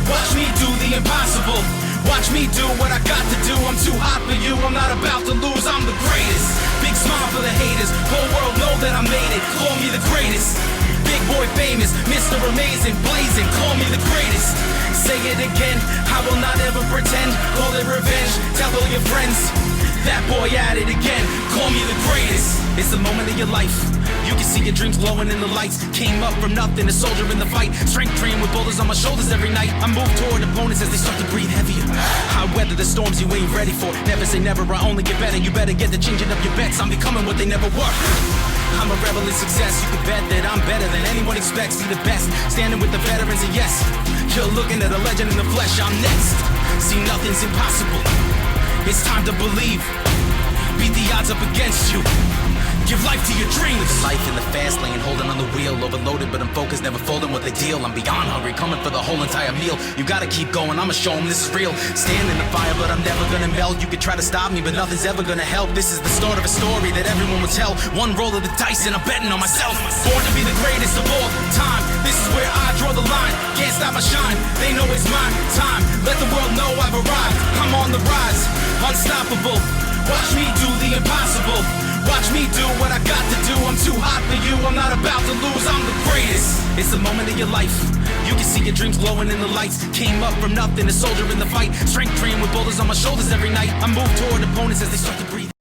Watch me do the impossible. Watch me do what I got to do. I'm too hot for you, I'm not about to lose. I'm the greatest. Big smile for the haters. Whole world know that I made it. Call me the greatest. Big boy famous, Mr. Amazing, blazing. Call me the greatest. Say it again, I will not ever pretend. Call it revenge, tell all your friends. That boy at it again, call me the greatest. It's the moment of your life. You can see your dreams glowing in the lights. Came up from nothing, a soldier in the fight. Strength trained with boulders on my shoulders every night. I move toward opponents as they start to breathe heavier. I weather the storms you ain't ready for. Never say never, I only get better. You better get to changing up your bets. I'm becoming what they never were. I'm a rebel in success. You can bet that I'm better than anyone expects. See the best, standing with the veterans, and yes, you're looking at a legend in the flesh. I'm next. See, nothing's impossible. It's time to believe. Beat the odds up against you. Give life to your dreams. Life in the fast lane, holding on the wheel. Overloaded, but I'm focused, never folding what they deal. I'm beyond hungry, coming for the whole entire meal. You gotta keep going, I'ma show them this is real. Stand in the fire, but I'm never gonna melt. You can try to stop me, but nothing's ever gonna help. This is the start of a story that everyone will tell. One roll of the dice and I'm betting on myself. Born to be the greatest of all time. This is where I draw the line. Can't stop my shine, they know it's my time. Let the world know I've arrived. I'm on the rise, unstoppable. Watch me do the impossible. Watch me do what I got to do. I'm too hot for you, I'm not about to lose. I'm the greatest. It's the moment of your life. You can see your dreams glowing in the lights. Came up from nothing, a soldier in the fight. Strength trained with boulders on my shoulders every night. I move toward opponents as they start to breathe.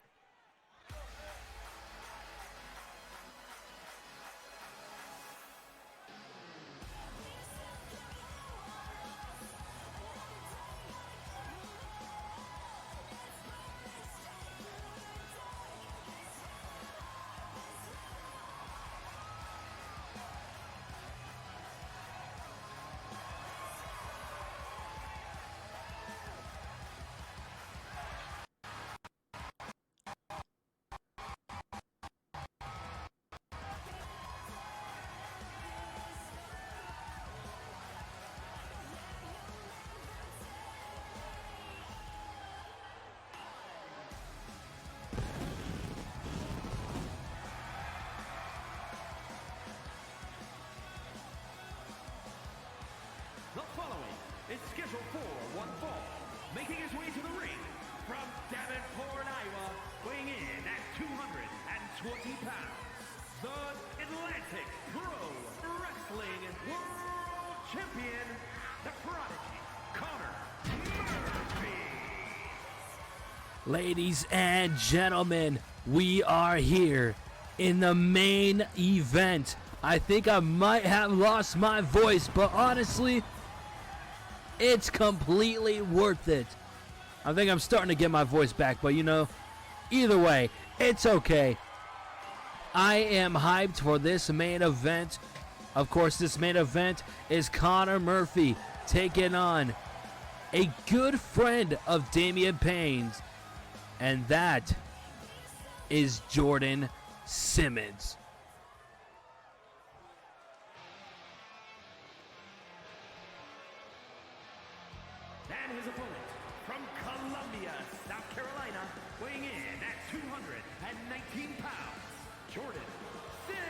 The following is scheduled for one fall, making his way to the ring from Davenport, Iowa, weighing in at 220 pounds, the Atlantic Pro Wrestling World Champion, the Prodigy, Conor Murphy. Ladies and gentlemen, we are here in the main event. I think I might have lost my voice, but honestly, it's completely worth it. I think I'm starting to get my voice back, but you know, either way, it's okay. I am hyped for this main event. Of course, this main event is Conor Murphy taking on a good friend of Damian Payne's, and that is Jordan Simmons. And his opponent from Columbia, South Carolina, weighing in at 219 pounds, Jordan Simmons.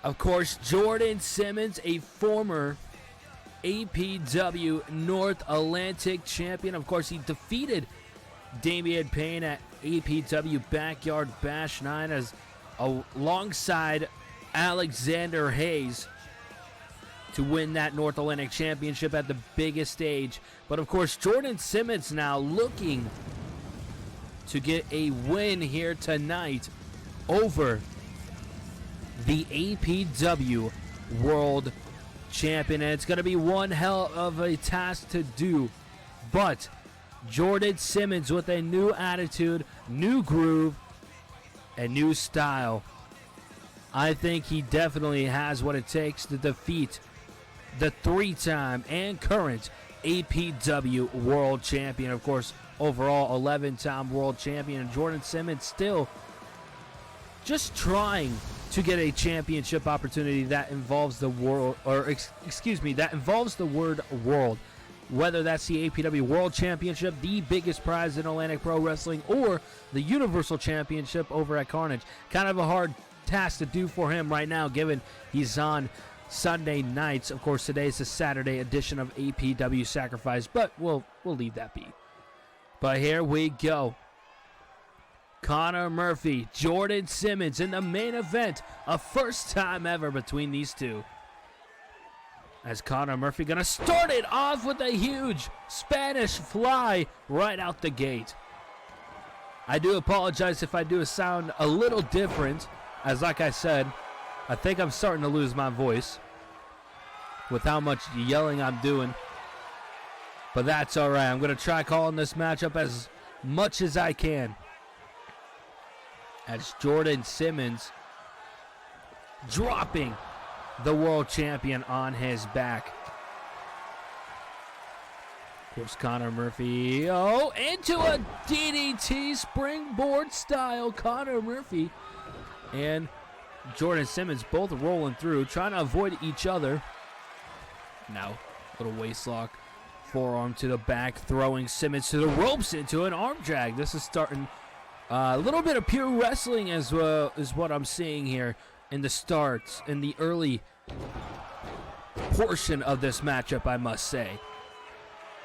Of course, Jordan Simmons, a former APW North Atlantic champion. Of course, he defeated Damian Payne at APW Backyard Bash 9 alongside Alexander Hayes. to win that North Atlantic Championship at the biggest stage. But of course, Jordan Simmons now looking to get a win here tonight over the APW World Champion. And it's going to be one hell of a task to do. But Jordan Simmons with a new attitude, new groove, and new style. I think he definitely has what it takes to defeat the 3-time and current APW World Champion. Of course, overall 11-time World Champion. And Jordan Simmons still just trying to get a championship opportunity that involves the world, or excuse me, that involves the word world. Whether that's the APW World Championship, the biggest prize in Atlantic Pro Wrestling, or the Universal Championship over at Carnage. Kind of a hard task to do for him right now, given he's on Sunday nights. Of course, today's the Saturday edition of APW Sacrifice, but we'll leave that be. But here we go. Conor Murphy, Jordan Simmons in the main event. A first time ever between these two. As Conor Murphy gonna start it off with a huge Spanish fly right out the gate. I do apologize if I do sound a little different, as like I said, I think I'm starting to lose my voice with how much yelling I'm doing. But that's alright. I'm gonna try calling this matchup as much as I can. As Jordan Simmons dropping the world champion on his back. Of course, Conor Murphy, into a DDT springboard style. Conor Murphy and Jordan Simmons both rolling through, trying to avoid each other. Now, little waist lock, forearm to the back, throwing Simmons to the ropes into an arm drag. This is starting a little bit of pure wrestling as well, is what I'm seeing here in the starts, in the early portion of this matchup, I must say.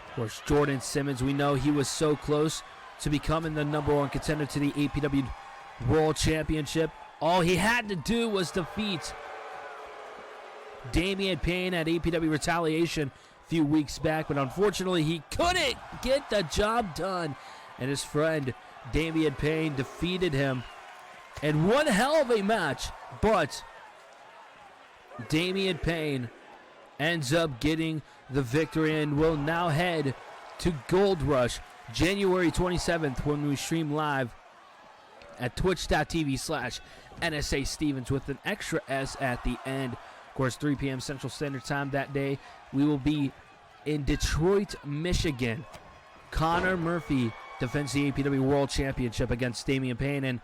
Of course, Jordan Simmons, we know he was so close to becoming the #1 contender to the APW World Championship. All he had to do was defeat Damian Payne at APW Retaliation a few weeks back, but unfortunately he couldn't get the job done, and his friend Damian Payne defeated him in one hell of a match. But Damian Payne ends up getting the victory and will now head to Gold Rush January 27th when we stream live at twitch.tv/NSAStevens with an extra S at the end. Of course, 3 p.m. Central Standard Time that day. We will be in Detroit, Michigan. Conor Murphy defends the APW World Championship against Damian Payne. And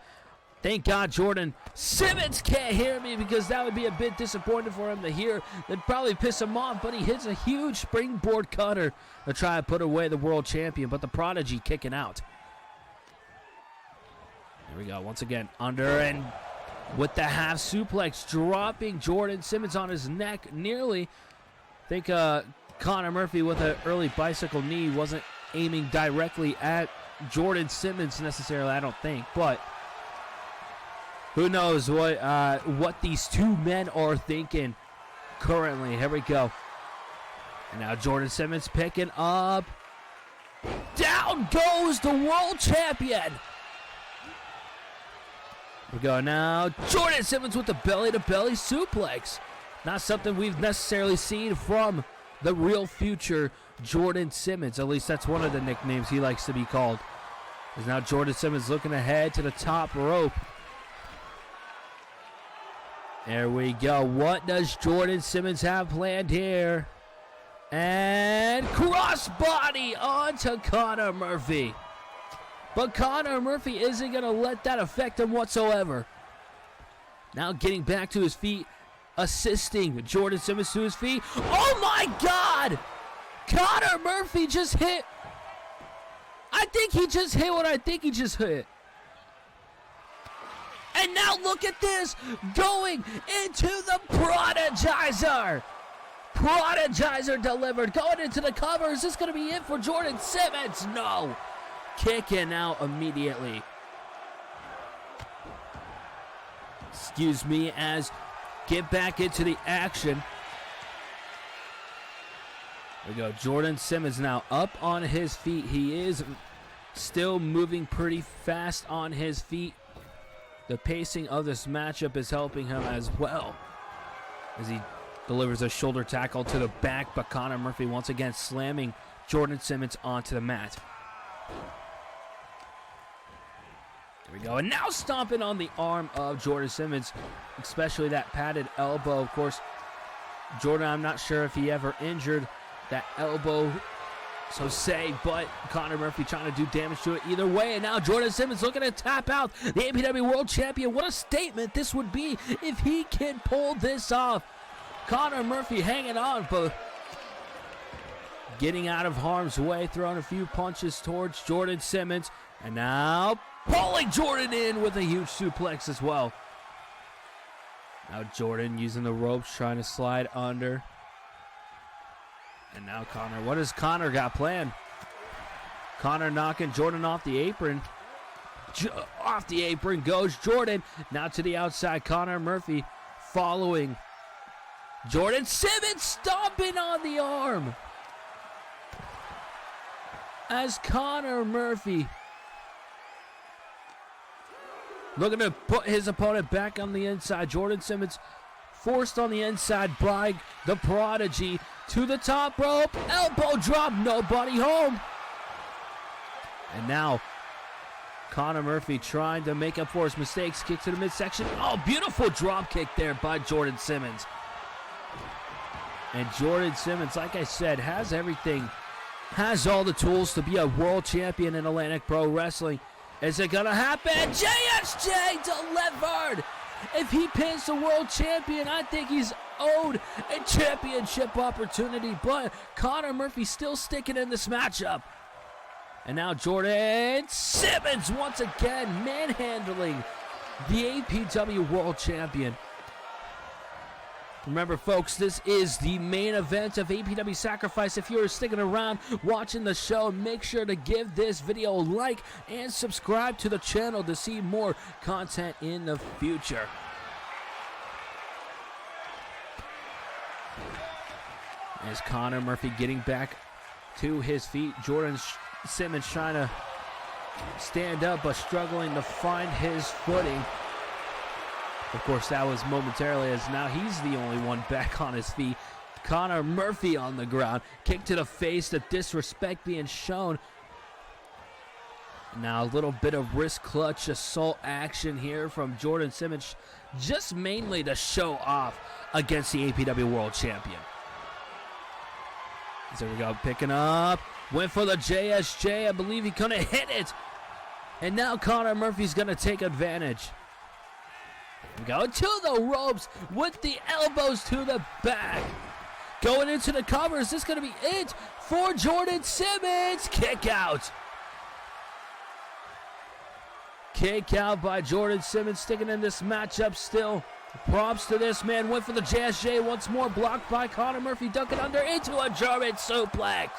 thank God Jordan Simmons can't hear me, because that would be a bit disappointing for him to hear. That'd probably piss him off, but he hits a huge springboard cutter to try to put away the world champion, but the Prodigy kicking out. There we go, once again, under and with the half suplex, dropping Jordan Simmons on his neck nearly. I think Conor Murphy with an early bicycle knee wasn't aiming directly at Jordan Simmons necessarily, I don't think, but who knows what these two men are thinking currently. Here we go. And now Jordan Simmons picking up. Down goes the world champion. Here we go now. Jordan Simmons with the belly-to-belly suplex. Not something we've necessarily seen from the real future Jordan Simmons. At least that's one of the nicknames he likes to be called. As now Jordan Simmons looking ahead to the top rope. There we go. What does Jordan Simmons have planned here? And crossbody onto Conor Murphy. But Conor Murphy isn't going to let that affect him whatsoever. Now getting back to his feet, assisting Jordan Simmons to his feet. Oh my God! Conor Murphy just hit. I think he just hit what I think he just hit. And now look at this, going into the Prodigizer. Prodigizer delivered, going into the cover. Is this going to be it for Jordan Simmons? No. Kicking out immediately. Excuse me, as get back into the action. There we go. Jordan Simmons now up on his feet. He is still moving pretty fast on his feet. The pacing of this matchup is helping him as well as he delivers a shoulder tackle to the back, but Conor Murphy once again slamming Jordan Simmons onto the mat. There we go. And now stomping on the arm of Jordan Simmons, especially that padded elbow. Of course, Jordan, I'm not sure if he ever injured that elbow, so say, but Conor Murphy trying to do damage to it either way. And now Jordan Simmons looking to tap out the APW World Champion. What a statement this would be if he can pull this off. Conor Murphy hanging on, but getting out of harm's way, throwing a few punches towards Jordan Simmons. And now pulling Jordan in with a huge suplex as well. Now Jordan using the ropes, trying to slide under. And now Conor. What has Conor got planned? Conor knocking Jordan off the apron. Off the apron goes Jordan. Now to the outside. Conor Murphy following. Jordan Simmons stomping on the arm. As Conor Murphy looking to put his opponent back on the inside. Jordan Simmons forced on the inside by the Prodigy. To the top rope, elbow drop, nobody home. And now, Conor Murphy trying to make up for his mistakes. Kick to the midsection. Oh, beautiful drop kick there by Jordan Simmons. And Jordan Simmons, like I said, has everything. Has all the tools to be a world champion in Atlantic Pro Wrestling. Is it gonna happen? JSJ delivered! If he pins the world champion, I think he's owed a championship opportunity, but Conor Murphy still sticking in this matchup. And now Jordan Simmons once again manhandling the APW World Champion. Remember, folks, this is the main event of APW Sacrifice. If you're sticking around watching the show, make sure to give this video a like and subscribe to the channel to see more content in the future. As Conor Murphy getting back to his feet, Jordan Simmons trying to stand up but struggling to find his footing. Of course, that was momentarily, as now he's the only one back on his feet. Conor Murphy on the ground. Kick to the face, the disrespect being shown. Now a little bit of wrist clutch assault action here from Jordan Simmons, just mainly to show off against the APW World Champion. So there we go, picking up. Went for the JSJ. I believe he couldn't hit it. And now Conor Murphy's going to take advantage. Go to the ropes with the elbows to the back. Going into the cover. Is this going to be it for Jordan Simmons? Kick out. Kick out by Jordan Simmons, sticking in this matchup still. Props to this man. Went for the JSJ once more. Blocked by Conor Murphy. Ducking under into a German suplex.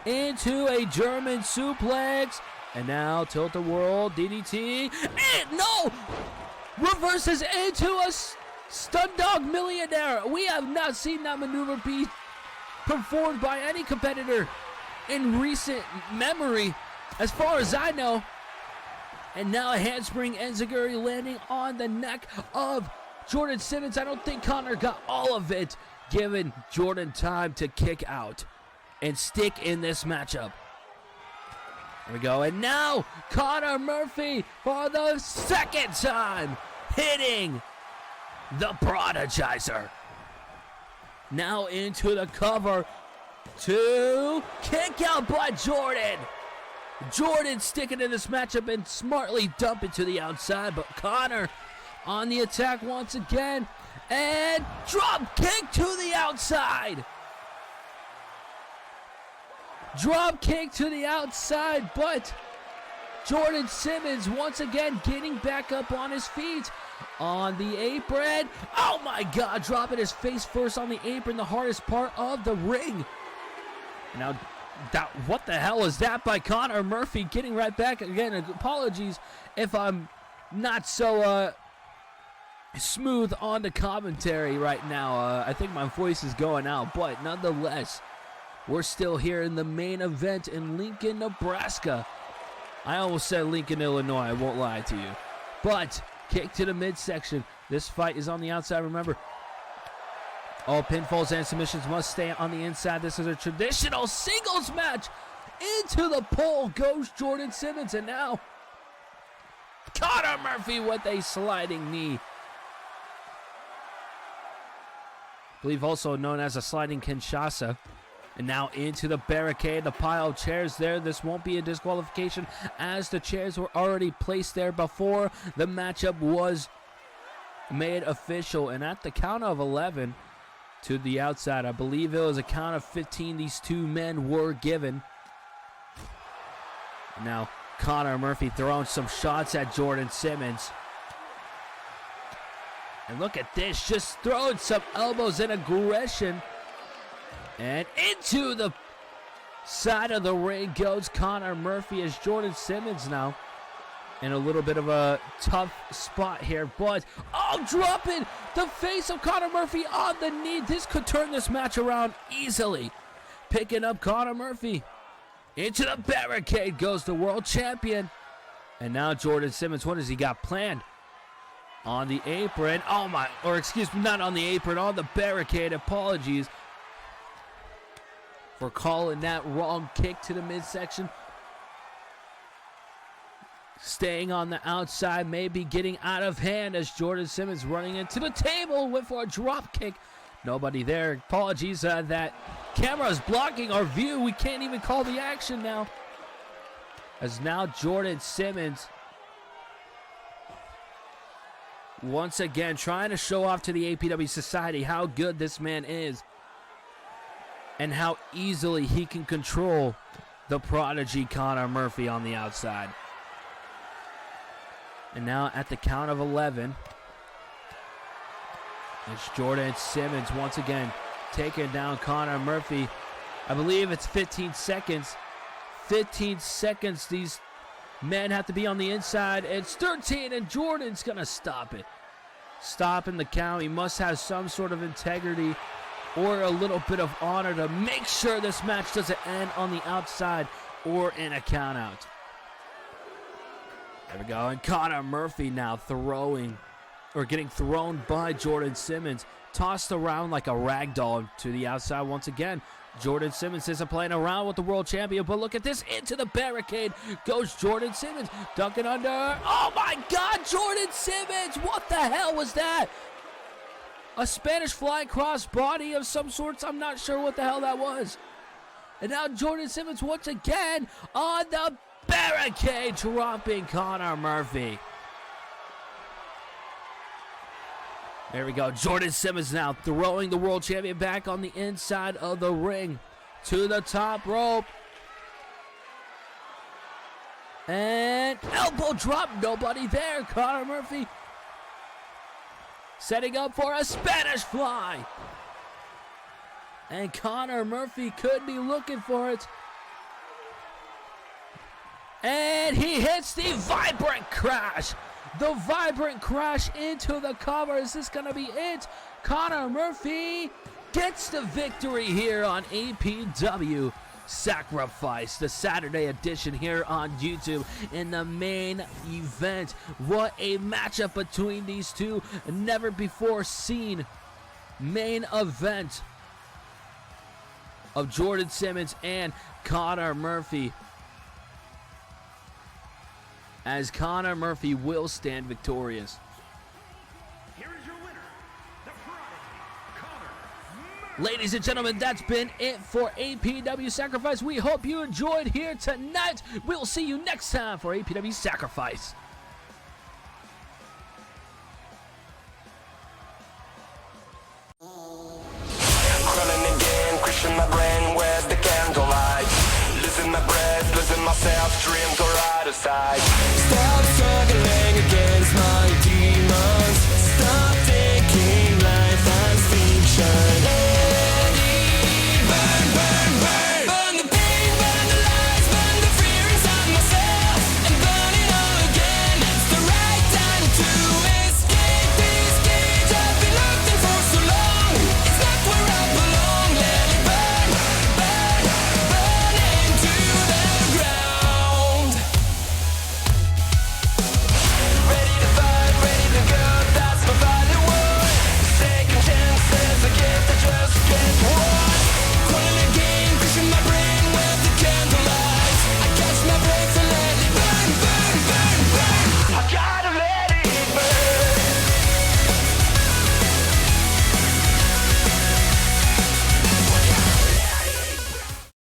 Into a German suplex. And now tilt-a-whirl DDT. And no! Reverses into a stun dog millionaire. We have not seen that maneuver be performed by any competitor in recent memory, as far as I know. And now a handspring enziguri landing on the neck of Jordan Simmons. I don't think Conor got all of it, giving Jordan time to kick out and stick in this matchup. There we go. And now Conor Murphy for the second time hitting the Prodigizer. Now into the cover to kick out by Jordan. Jordan sticking in this matchup and smartly dumping to the outside, but Conor on the attack once again, and drop kick to the outside. Drop kick to the outside, but Jordan Simmons once again getting back up on his feet on the apron. Oh my God, dropping his face first on the apron, the hardest part of the ring. Now, what the hell is that by Conor Murphy getting right back again? Apologies if I'm not so smooth on the commentary right now. I think my voice is going out, but nonetheless, We're still here in the main event in Lincoln, Nebraska. I almost said Lincoln, Illinois, I won't lie to you. But kick to the midsection. This fight is on the outside, remember. All pinfalls and submissions must stay on the inside. This is a traditional singles match. Into the pole goes Jordan Simmons, and now Conor Murphy with a sliding knee. I believe also known as a sliding Kinshasa. And now into the barricade, the pile of chairs there. This won't be a disqualification as the chairs were already placed there before the matchup was made official. And at the count of 11 to the outside, I believe it was a count of 15 these two men were given. Now Conor Murphy throwing some shots at Jordan Simmons. And look at this, just throwing some elbows and aggression. And into the side of the ring goes Conor Murphy as Jordan Simmons now in a little bit of a tough spot here. But, oh, dropping the face of Conor Murphy on the knee. This could turn this match around easily. Picking up Conor Murphy. Into the barricade goes the world champion. And now Jordan Simmons, what has he got planned? On the apron. Oh my, or excuse me, not on the apron, on the barricade. Apologies for calling that wrong. Kick to the midsection. Staying on the outside, maybe getting out of hand as Jordan Simmons running into the table with a drop kick. Nobody there. Apologies, that camera is blocking our view. We can't even call the action now. As now Jordan Simmons once again trying to show off to the APW Society how good this man is and how easily he can control the prodigy Conor Murphy on the outside. And now at the count of 11, it's Jordan Simmons once again taking down Conor Murphy. I believe it's 15 seconds. 15 seconds these men have to be on the inside. It's 13 and Jordan's gonna stop it. Stopping the count. He must have some sort of integrity or a little bit of honor to make sure this match doesn't end on the outside or in a count out. There we go. And Conor Murphy now throwing or getting thrown by Jordan Simmons. Tossed around like a rag doll to the outside once again. Jordan Simmons isn't playing around with the world champion, but look at this. Into the barricade goes Jordan Simmons. Ducking under. Oh my God, Jordan Simmons. What the hell was that? A Spanish fly cross body of some sorts. I'm not sure what the hell that was. And now Jordan Simmons once again on the barricade, dropping Conor Murphy. There we go. Jordan Simmons now throwing the world champion back on the inside of the ring to the top rope. And elbow drop. Nobody there. Conor Murphy setting up for a Spanish fly. And Conor Murphy could be looking for it. And he hits the vibrant crash. The vibrant crash into the cover. Is this going to be it? Conor Murphy gets the victory here on APW Sacrifice, the Saturday edition here on YouTube in the main event. What a matchup between these two. Never before seen main event of Jordan Simmons and Conor Murphy. As Conor Murphy will stand victorious. Here is your winner, the Prodigy, Conor Murphy. Ladies and gentlemen, that's been it for APW Sacrifice. We hope you enjoyed here tonight. We'll see you next time for APW Sacrifice. Running again, Christian my brain, where's the candlelight? Losing my breath, losing myself, dreams are out of sight.